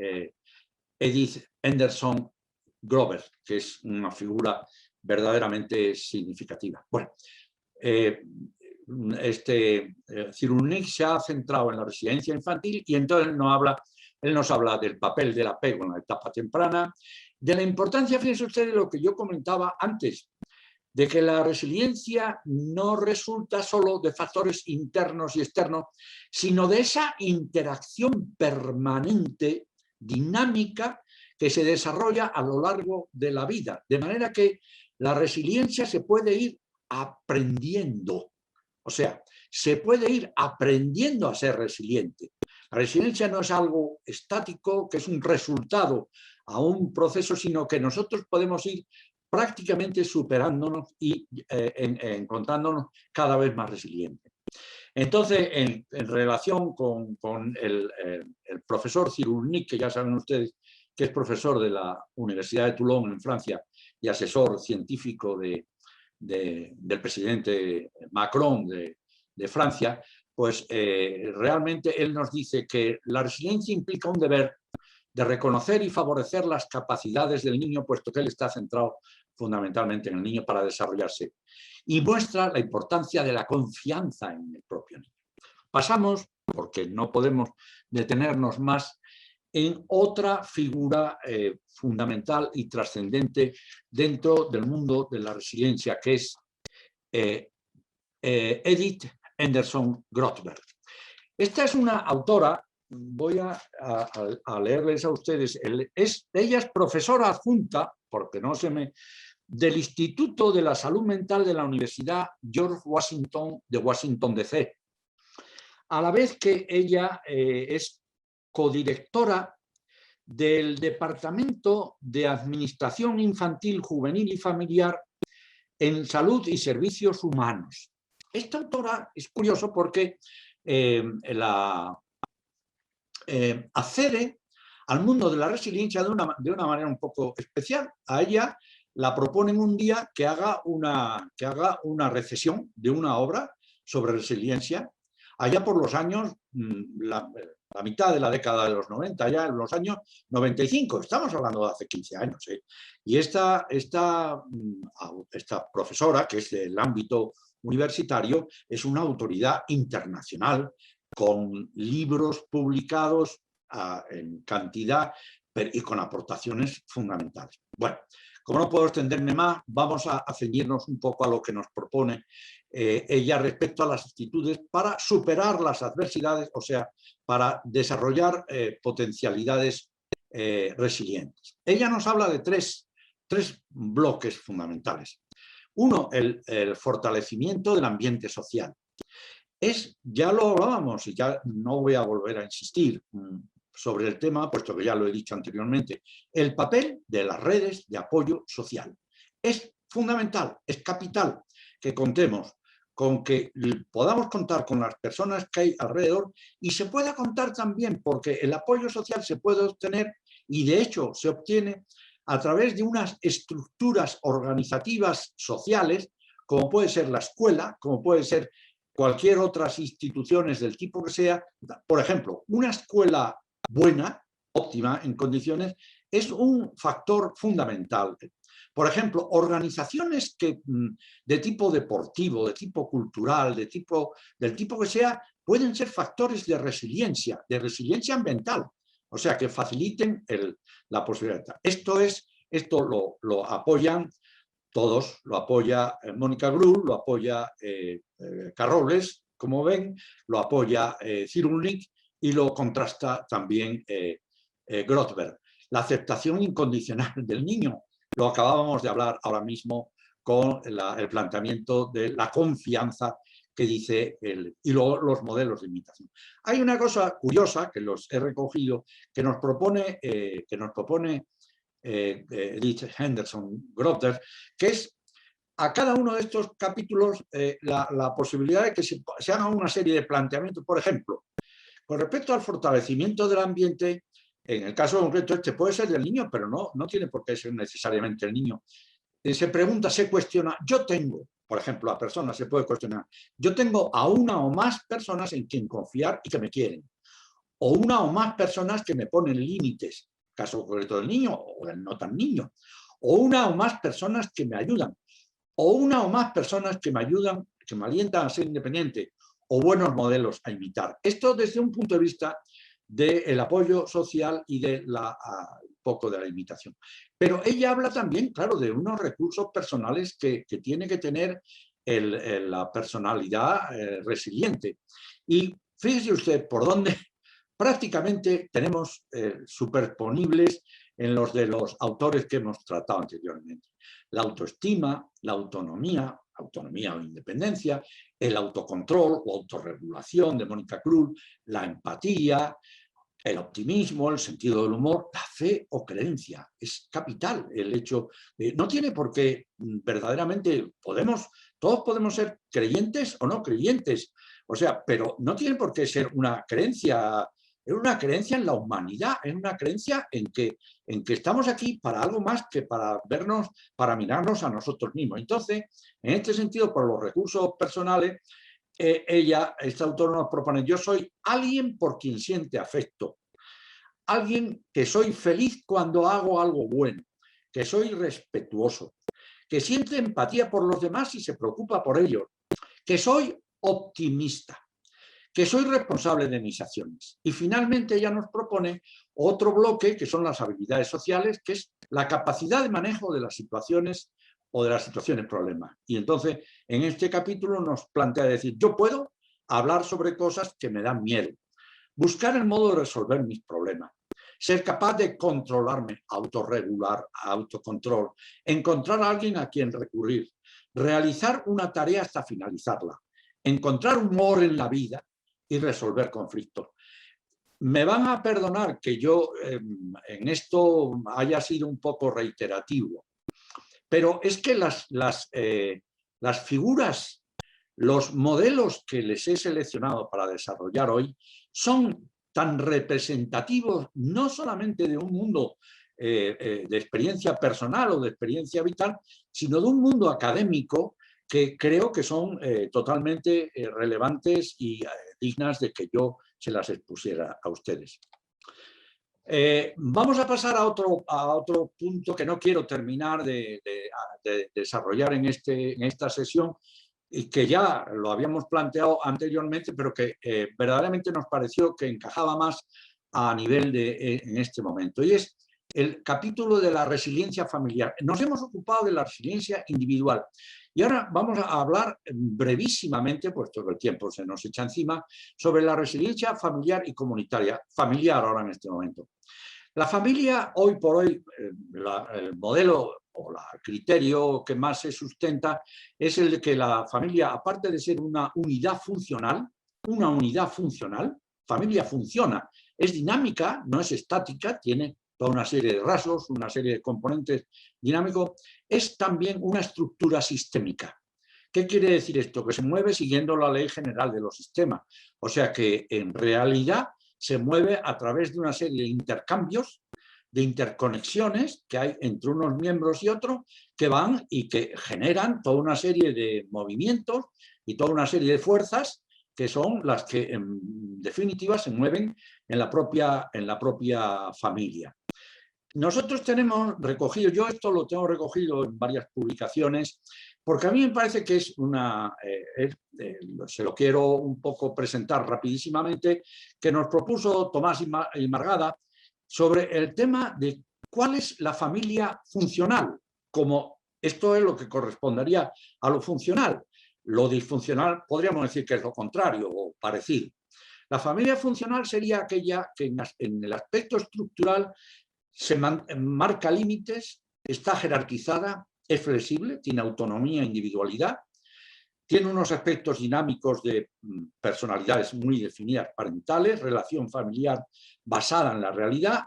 S1: Edith Anderson Grover, que es una figura verdaderamente significativa. Bueno, Cyrulnik se ha centrado en la residencia infantil y entonces él nos habla del papel del apego en la etapa temprana, de la importancia, fíjense ustedes, lo que yo comentaba antes, de que la resiliencia no resulta solo de factores internos y externos, sino de esa interacción permanente, dinámica, que se desarrolla a lo largo de la vida. De manera que la resiliencia se puede ir aprendiendo. O sea, se puede ir aprendiendo a ser resiliente. La resiliencia no es algo estático, que es un resultado a un proceso, sino que nosotros podemos ir prácticamente superándonos y encontrándonos cada vez más resilientes. Entonces, en relación con el profesor Cyrulnik, que ya saben ustedes que es profesor de la Universidad de Toulon en Francia y asesor científico del presidente Macron de Francia, pues realmente él nos dice que la resiliencia implica un deber de reconocer y favorecer las capacidades del niño, puesto que él está centrado fundamentalmente en el niño para desarrollarse, y muestra la importancia de la confianza en el propio niño. Pasamos, porque no podemos detenernos más, en otra figura fundamental y trascendente dentro del mundo de la resiliencia, que es Edith Anderson Grothberg. Esta es una autora, voy a leerles a ustedes, ella es profesora adjunta, porque no se me, del Instituto de la Salud Mental de la Universidad George Washington de Washington, D.C., a la vez que ella es codirectora del Departamento de Administración Infantil, Juvenil y Familiar en Salud y Servicios Humanos. Esta autora es curioso porque accede al mundo de la resiliencia de una manera un poco especial. A ella la proponen un día que haga una recesión de una obra sobre resiliencia, allá por los años, la mitad de la década de los 90, ya en los años 95, estamos hablando de hace 15 años. Y esta profesora, que es del ámbito universitario, es una autoridad internacional con libros publicados en cantidad y con aportaciones fundamentales. Bueno, como no puedo extenderme más, vamos a ceñirnos un poco a lo que nos propone ella respecto a las actitudes para superar las adversidades, o sea, para desarrollar potencialidades resilientes. Ella nos habla de tres bloques fundamentales. Uno, el fortalecimiento del ambiente social. Ya lo hablábamos y ya no voy a volver a insistir sobre el tema, puesto que ya lo he dicho anteriormente, el papel de las redes de apoyo social. Es fundamental, es capital que contemos con que podamos contar con las personas que hay alrededor y se pueda contar también, porque el apoyo social se puede obtener y de hecho se obtiene a través de unas estructuras organizativas sociales, como puede ser la escuela, como puede ser cualquier otras instituciones del tipo que sea. Por ejemplo, una escuela buena, óptima, en condiciones, es un factor fundamental. Por ejemplo, organizaciones de tipo deportivo, de tipo cultural, del tipo que sea, pueden ser factores de resiliencia ambiental, o sea, que faciliten la posibilidad. Esto lo apoyan todos, lo apoya Mónica Grull, lo apoya Carrobles, como ven, lo apoya Cyrulnik y lo contrasta también Grothberg. La aceptación incondicional del niño, lo acabábamos de hablar ahora mismo con el planteamiento de la confianza que dice y luego los modelos de imitación. Hay una cosa curiosa que los he recogido, que nos propone Edith Anderson Grothberg, que es a cada uno de estos capítulos la posibilidad de que se haga una serie de planteamientos. Por ejemplo, con respecto al fortalecimiento del ambiente, en el caso concreto este puede ser del niño, pero no tiene por qué ser necesariamente el niño. Se pregunta, se cuestiona, yo tengo, por ejemplo, la persona se puede cuestionar, yo tengo a una o más personas en quien confiar y que me quieren, o una o más personas que me ponen límites, caso concreto del niño o del no tan niño, o una o más personas que me ayudan, o una o más personas que me ayudan, que me alientan a ser independiente, o buenos modelos a imitar. Esto desde un punto de vista del apoyo social y de poco de la imitación. Pero ella habla también, claro, de unos recursos personales que tiene que tener la personalidad resiliente. Y fíjese usted por dónde prácticamente tenemos superponibles en los de los autores que hemos tratado anteriormente. La autoestima, la autonomía o independencia, el autocontrol o autorregulación de Mónica Grull, la empatía, el optimismo, el sentido del humor, la fe o creencia. Es capital el hecho. No tiene por qué verdaderamente, todos podemos ser creyentes o no creyentes, o sea, pero no tiene por qué ser una creencia. Es una creencia en la humanidad, es una creencia en que estamos aquí para algo más que para vernos, para mirarnos a nosotros mismos. Entonces, en este sentido, por los recursos personales, este autor nos propone, yo soy alguien por quien siente afecto, alguien que soy feliz cuando hago algo bueno, que soy respetuoso, que siente empatía por los demás y se preocupa por ellos, que soy optimista, que soy responsable de mis acciones. Y finalmente ella nos propone otro bloque, que son las habilidades sociales, que es la capacidad de manejo de las situaciones o de las situaciones problemas. Y entonces, en este capítulo nos plantea decir, yo puedo hablar sobre cosas que me dan miedo, buscar el modo de resolver mis problemas, ser capaz de controlarme, autorregular, autocontrol, encontrar a alguien a quien recurrir, realizar una tarea hasta finalizarla, encontrar humor en la vida y resolver conflictos. Me van a perdonar que yo en esto haya sido un poco reiterativo, pero es que las figuras, los modelos que les he seleccionado para desarrollar hoy son tan representativos no solamente de un mundo de experiencia personal o de experiencia vital, sino de un mundo académico que creo que son totalmente relevantes y dignas de que yo se las expusiera a ustedes. Vamos a pasar a otro punto que no quiero terminar de desarrollar en esta sesión y que ya lo habíamos planteado anteriormente, pero que verdaderamente nos pareció que encajaba más a nivel en este momento. Y es el capítulo de la resiliencia familiar. Nos hemos ocupado de la resiliencia individual. Y ahora vamos a hablar brevísimamente, puesto que el tiempo se nos echa encima, sobre la resiliencia familiar y comunitaria, familiar ahora en este momento. La familia, hoy por hoy, el modelo o el criterio que más se sustenta es el de que la familia, aparte de ser una unidad funcional, familia funciona, es dinámica, no es estática, tiene toda una serie de rasgos, una serie de componentes dinámicos, es también una estructura sistémica. ¿Qué quiere decir esto? Que se mueve siguiendo la ley general de los sistemas. O sea que en realidad se mueve a través de una serie de intercambios, de interconexiones que hay entre unos miembros y otros que van y que generan toda una serie de movimientos y toda una serie de fuerzas que son las que en definitiva se mueven en la propia familia. Nosotros tenemos recogido, yo esto lo tengo recogido en varias publicaciones, porque a mí me parece que es se lo quiero un poco presentar rapidísimamente, que nos propuso Tomás y Margada sobre el tema de cuál es la familia funcional, como esto es lo que correspondería a lo funcional. Lo disfuncional podríamos decir que es lo contrario o parecido. La familia funcional sería aquella que en el aspecto estructural se marca límites, está jerarquizada, es flexible, tiene autonomía e individualidad, tiene unos aspectos dinámicos de personalidades muy definidas parentales, relación familiar basada en la realidad,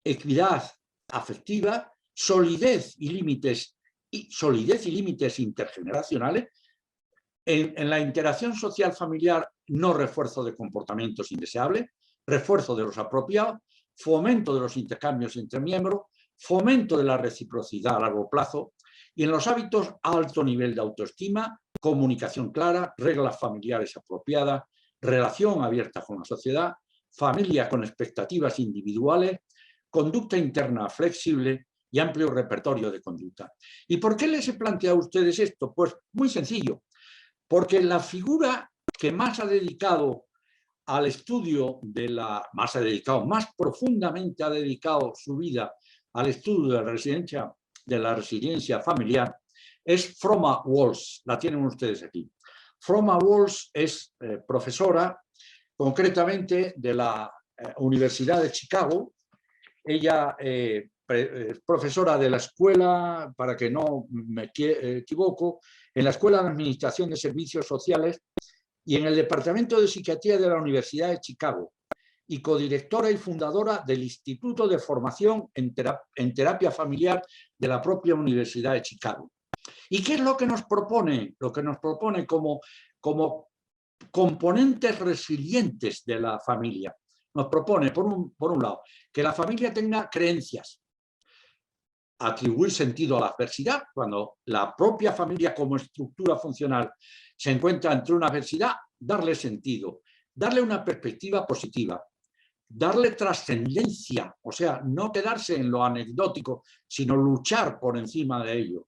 S1: equidad afectiva, solidez y límites intergeneracionales. En la interacción social familiar, no refuerzo de comportamientos indeseables, refuerzo de los apropiados, fomento de los intercambios entre miembros, fomento de la reciprocidad a largo plazo y en los hábitos alto nivel de autoestima, comunicación clara, reglas familiares apropiadas, relación abierta con la sociedad, familia con expectativas individuales, conducta interna flexible y amplio repertorio de conducta. ¿Y por qué les he planteado a ustedes esto? Pues muy sencillo, porque la figura que más ha dedicado al estudio más profundamente ha dedicado su vida al estudio de la resiliencia familiar, es Froma Walsh, la tienen ustedes aquí. Froma Walsh es profesora, concretamente de la Universidad de Chicago. Ella es profesora de la escuela, para que no me equivoco, en la Escuela de Administración de Servicios Sociales y en el Departamento de Psiquiatría de la Universidad de Chicago, y codirectora y fundadora del Instituto de Formación en Terapia Familiar de la propia Universidad de Chicago. ¿Y qué es lo que nos propone? Lo que nos propone como componentes resilientes de la familia. Nos propone, por un lado, que la familia tenga creencias, atribuir sentido a la adversidad, cuando la propia familia como estructura funcional se encuentra ante una adversidad, darle sentido, darle una perspectiva positiva, darle trascendencia, o sea, no quedarse en lo anecdótico, sino luchar por encima de ello.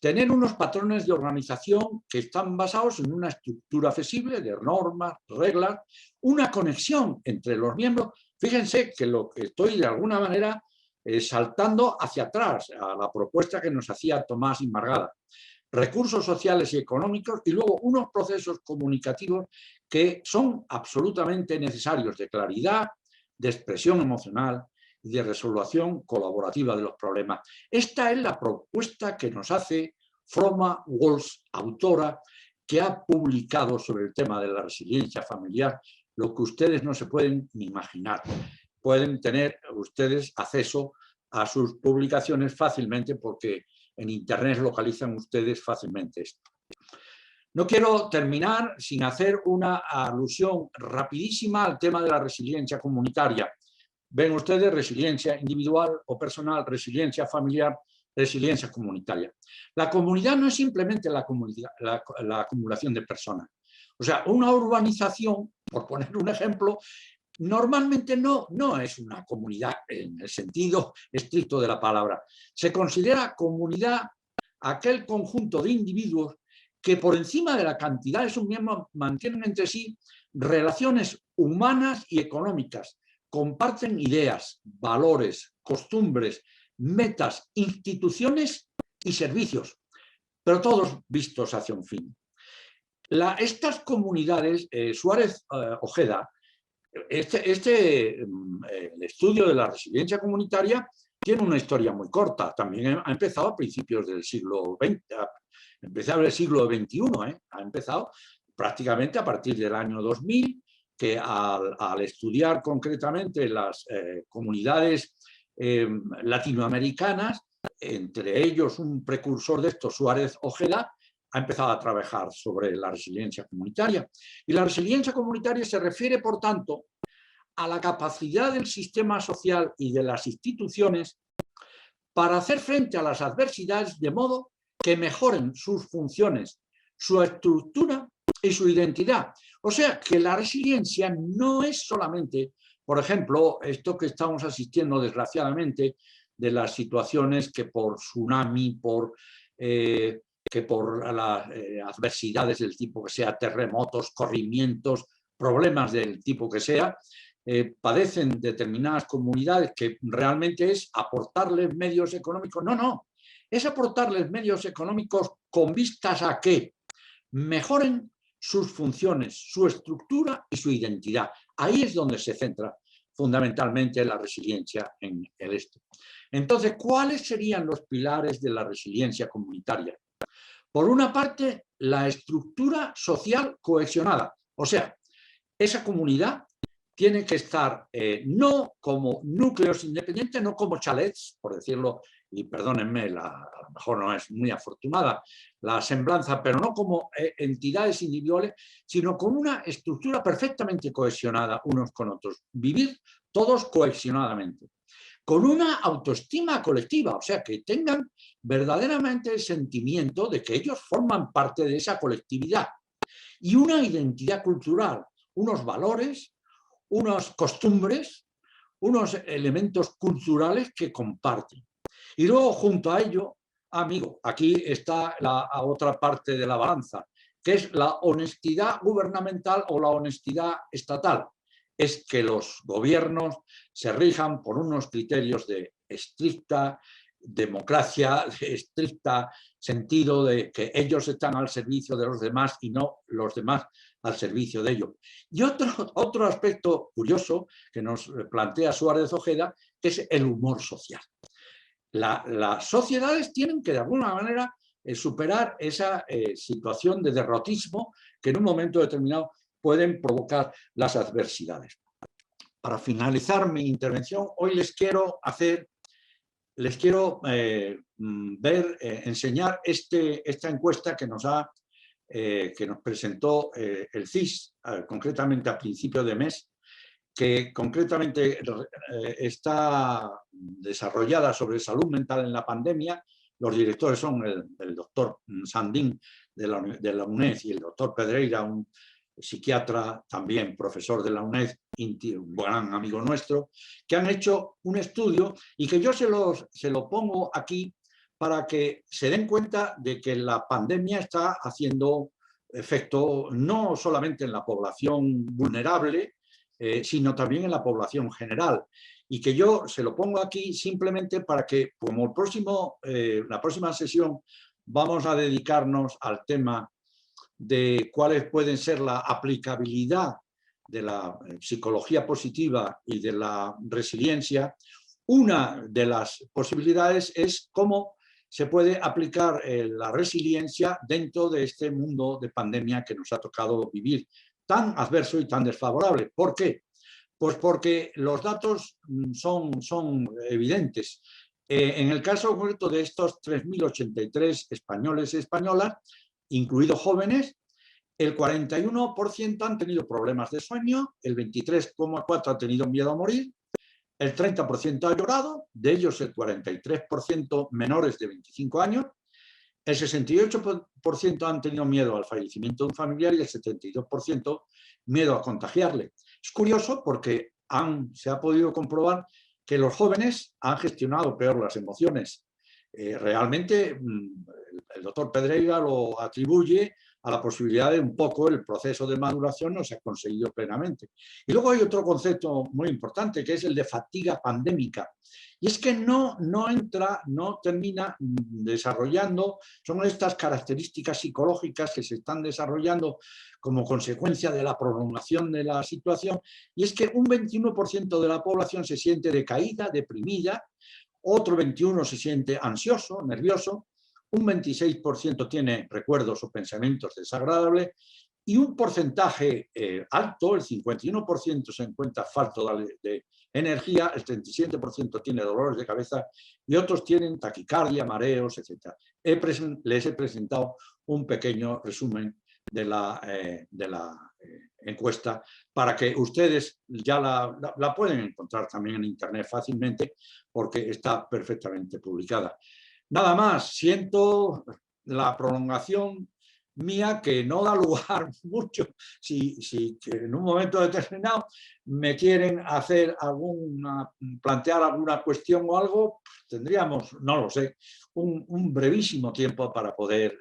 S1: tener unos patrones de organización que están basados en una estructura flexible de normas, reglas, una conexión entre los miembros. Fíjense que lo que estoy de alguna manera saltando hacia atrás a la propuesta que nos hacía Tomás y Margada. Recursos sociales y económicos y luego unos procesos comunicativos que son absolutamente necesarios de claridad, de expresión emocional y de resolución colaborativa de los problemas. Esta es la propuesta que nos hace Froma Walsh, autora, que ha publicado sobre el tema de la resiliencia familiar, lo que ustedes no se pueden ni imaginar. Pueden tener ustedes acceso a sus publicaciones fácilmente porque en Internet localizan ustedes fácilmente esto. No quiero terminar sin hacer una alusión rapidísima al tema de la resiliencia comunitaria. Ven ustedes resiliencia individual o personal, resiliencia familiar, resiliencia comunitaria. La comunidad no es simplemente la acumulación de personas. O sea, una urbanización, por poner un ejemplo, normalmente no es una comunidad en el sentido estricto de la palabra. Se considera comunidad aquel conjunto de individuos que por encima de la cantidad de sus miembros mantienen entre sí relaciones humanas y económicas, comparten ideas, valores, costumbres, metas, instituciones y servicios, pero todos vistos hacia un fin. Estas comunidades, Suárez Ojeda, el estudio de la resiliencia comunitaria tiene una historia muy corta. También ha empezado a principios del siglo XX, empezado el siglo XXI, ha empezado prácticamente a partir del año 2000, que al estudiar concretamente las comunidades latinoamericanas, entre ellos un precursor de esto, Suárez Ojeda, ha empezado a trabajar sobre la resiliencia comunitaria. Y la resiliencia comunitaria se refiere, por tanto, a la capacidad del sistema social y de las instituciones para hacer frente a las adversidades de modo que mejoren sus funciones, su estructura y su identidad. O sea, que la resiliencia no es solamente, por ejemplo, esto que estamos asistiendo desgraciadamente de las situaciones que por tsunami, que por las adversidades del tipo que sea, terremotos, corrimientos, problemas del tipo que sea, padecen determinadas comunidades, que realmente es aportarles medios económicos. No, es aportarles medios económicos con vistas a que mejoren sus funciones, su estructura y su identidad. Ahí es donde se centra fundamentalmente la resiliencia en el este. Entonces, ¿cuáles serían los pilares de la resiliencia comunitaria? Por una parte, la estructura social cohesionada. O sea, esa comunidad tiene que estar no como núcleos independientes, no como chalets, por decirlo, y perdónenme, a lo mejor no es muy afortunada la semblanza, pero no como entidades individuales, sino con una estructura perfectamente cohesionada unos con otros. Vivir todos cohesionadamente, con una autoestima colectiva, o sea, que tengan verdaderamente el sentimiento de que ellos forman parte de esa colectividad, y una identidad cultural, unos valores, unas costumbres, unos elementos culturales que comparten. Y luego, junto a ello, amigo, aquí está la otra parte de la balanza, que es la honestidad gubernamental o la honestidad estatal. Es que los gobiernos se rijan por unos criterios de estricta democracia, de estricta sentido de que ellos están al servicio de los demás y no los demás al servicio de ellos. Y otro aspecto curioso que nos plantea Suárez Ojeda es el humor social. Las sociedades tienen que de alguna manera superar esa situación de derrotismo que en un momento determinado pueden provocar las adversidades. Para finalizar mi intervención, hoy les quiero enseñar esta encuesta que nos presentó el CIS, concretamente a principio de mes, que concretamente está desarrollada sobre salud mental en la pandemia. Los directores son el doctor Sandín de la UNED y el doctor Pedreira, un psiquiatra también profesor de la UNED, un gran amigo nuestro, que han hecho un estudio y que yo se lo pongo aquí para que se den cuenta de que la pandemia está haciendo efecto no solamente en la población vulnerable, sino también en la población general. Y que yo se lo pongo aquí simplemente para que, como la próxima sesión vamos a dedicarnos al tema de cuáles pueden ser la aplicabilidad de la psicología positiva y de la resiliencia, una de las posibilidades es cómo se puede aplicar la resiliencia dentro de este mundo de pandemia que nos ha tocado vivir, tan adverso y tan desfavorable. ¿Por qué? Pues porque los datos son evidentes. En el caso concreto de estos 3.083 españoles y españolas, incluidos jóvenes, el 41% han tenido problemas de sueño, el 23,4% ha tenido miedo a morir, el 30% ha llorado, de ellos el 43% menores de 25 años, el 68% han tenido miedo al fallecimiento de un familiar y el 72% miedo a contagiarle. Es curioso porque se ha podido comprobar que los jóvenes han gestionado peor las emociones. Realmente el doctor Pedreira lo atribuye a la posibilidad de un poco el proceso de maduración no se ha conseguido plenamente. Y luego hay otro concepto muy importante que es el de fatiga pandémica. Y es que no termina desarrollando, son estas características psicológicas que se están desarrollando como consecuencia de la prolongación de la situación, y es que un 21% de la población se siente decaída, deprimida, otro 21% se siente ansioso, nervioso, un 26% tiene recuerdos o pensamientos desagradables y un porcentaje alto, el 51%, se encuentra falto de energía, el 37% tiene dolores de cabeza y otros tienen taquicardia, mareos, etc. Les he presentado un pequeño resumen de la encuesta para que ustedes ya la pueden encontrar también en internet fácilmente porque está perfectamente publicada. Nada más, siento la prolongación mía que no da lugar mucho. Si en un momento determinado me quieren plantear alguna cuestión o algo, tendríamos, no lo sé, un brevísimo tiempo para poder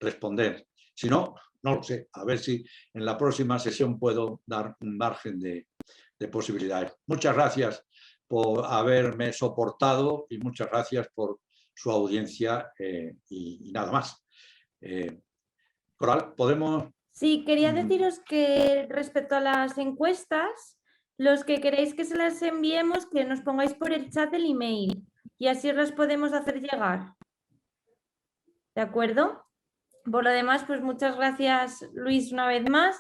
S1: responder. Si no, no lo sé, a ver si en la próxima sesión puedo dar un margen de posibilidades. Muchas gracias por haberme soportado y muchas gracias por su audiencia y nada más. Coral, ¿podemos?
S2: Sí, quería deciros que respecto a las encuestas, los que queréis que se las enviemos, que nos pongáis por el chat el email y así os las podemos hacer llegar. ¿De acuerdo? Por lo demás, pues muchas gracias, Luis, una vez más.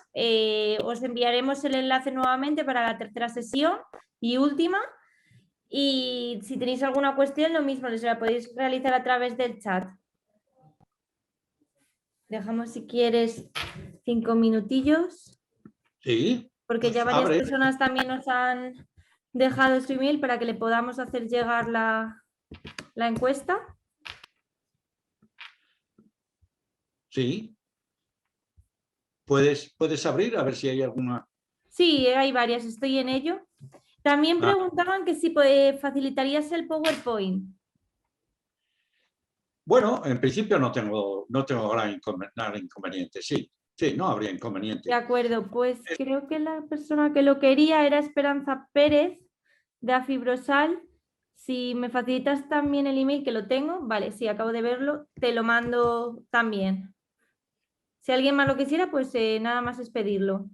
S2: Os enviaremos el enlace nuevamente para la tercera sesión y última. Y si tenéis alguna cuestión, lo mismo, les la podéis realizar a través del chat. Dejamos, si quieres, 5 minutillos.
S1: Sí.
S2: Porque ya varias personas también nos han dejado su email para que le podamos hacer llegar la encuesta.
S1: Sí. ¿Puedes abrir a ver si hay alguna?
S2: Sí, hay varias, estoy en ello. También preguntaban que si facilitarías el PowerPoint.
S1: Bueno, en principio no tengo gran inconveniente, sí, no habría inconveniente.
S2: De acuerdo, pues creo que la persona que lo quería era Esperanza Pérez de Afibrosal. Si me facilitas también el email, que lo tengo, vale, sí, acabo de verlo, te lo mando también. Si alguien más lo quisiera, pues nada más es pedirlo.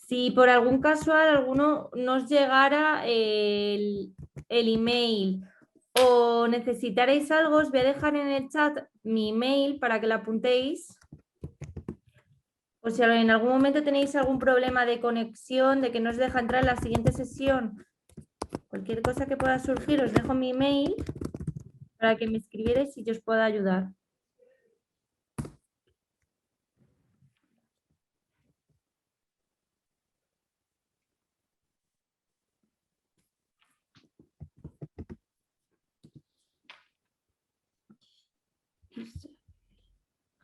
S2: Si por algún casual alguno nos llegara el email o necesitaréis algo, os voy a dejar en el chat mi email para que lo apuntéis. O si en algún momento tenéis algún problema de conexión, de que no os deja entrar en la siguiente sesión, cualquier cosa que pueda surgir, os dejo mi email para que me escribierais y yo os pueda ayudar.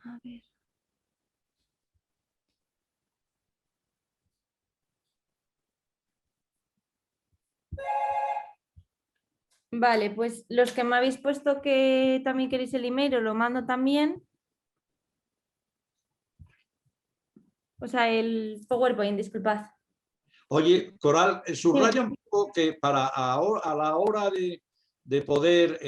S2: A ver. Vale, pues los que me habéis puesto que también queréis el email, os lo mando también. O sea, el PowerPoint, disculpad.
S1: Oye, Coral, subraya
S2: Sí.
S1: un poco que a la hora de poder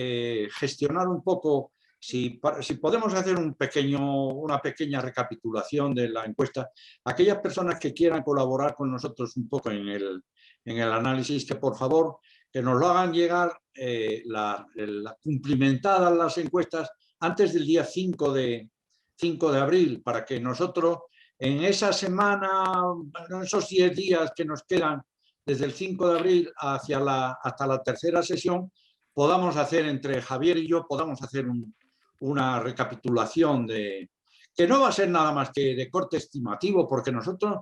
S1: gestionar un poco, si podemos hacer una pequeña recapitulación de la encuesta, aquellas personas que quieran colaborar con nosotros un poco en el análisis, que por favor que nos lo hagan llegar cumplimentadas las encuestas antes del día 5 de abril, para que nosotros en esa semana, en esos 10 días que nos quedan desde el 5 de abril hasta la tercera sesión, podamos hacer entre Javier y yo, podamos hacer una recapitulación que no va a ser nada más que de corte estimativo, porque nosotros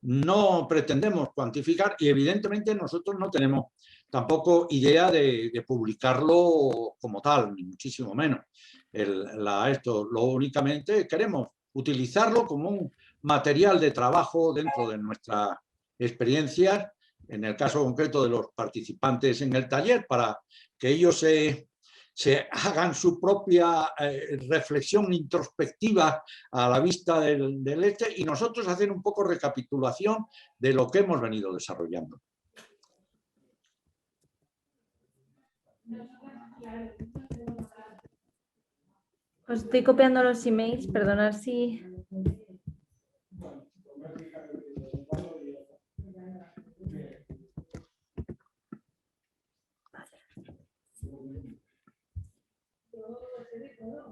S1: no pretendemos cuantificar y evidentemente nosotros no tenemos tampoco idea de publicarlo como tal, ni muchísimo menos. Lo únicamente queremos utilizarlo como un material de trabajo dentro de nuestra experiencia, en el caso concreto de los participantes en el taller, para que ellos se hagan su propia reflexión introspectiva a la vista del y nosotros hacer un poco recapitulación de lo que hemos venido desarrollando.
S2: Os estoy copiando los emails, perdonad si...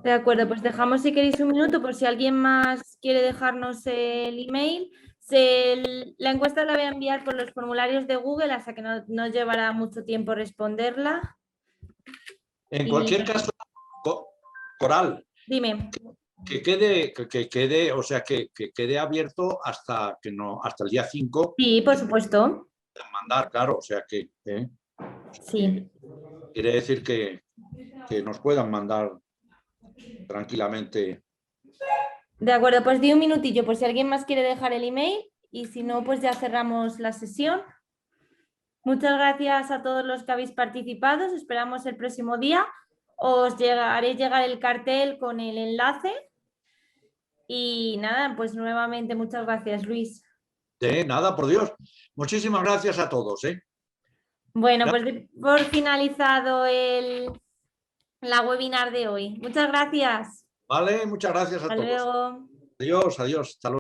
S2: De acuerdo, pues dejamos si queréis un minuto por si alguien más quiere dejarnos el email. La encuesta la voy a enviar por los formularios de Google, hasta que no llevará mucho tiempo responderla.
S1: En cualquier caso, Coral,
S2: dime.
S1: Que quede, o sea, que quede abierto hasta el día 5.
S2: Sí, por supuesto.
S1: Mandar, claro, o sea que
S2: sí.
S1: Quiere decir que nos puedan mandar tranquilamente.
S2: De acuerdo, pues di un minutillo por si alguien más quiere dejar el email y si no, pues ya cerramos la sesión. Muchas gracias a todos los que habéis participado. Os esperamos el próximo día. Os haré llegar el cartel con el enlace. Y nada, pues nuevamente muchas gracias, Luis.
S1: De nada, por Dios. Muchísimas gracias a todos.
S2: Bueno, pues por finalizado la webinar de hoy. Muchas gracias.
S1: Vale, muchas gracias a todos.
S2: Hasta luego.
S1: Adiós, adiós. Hasta luego.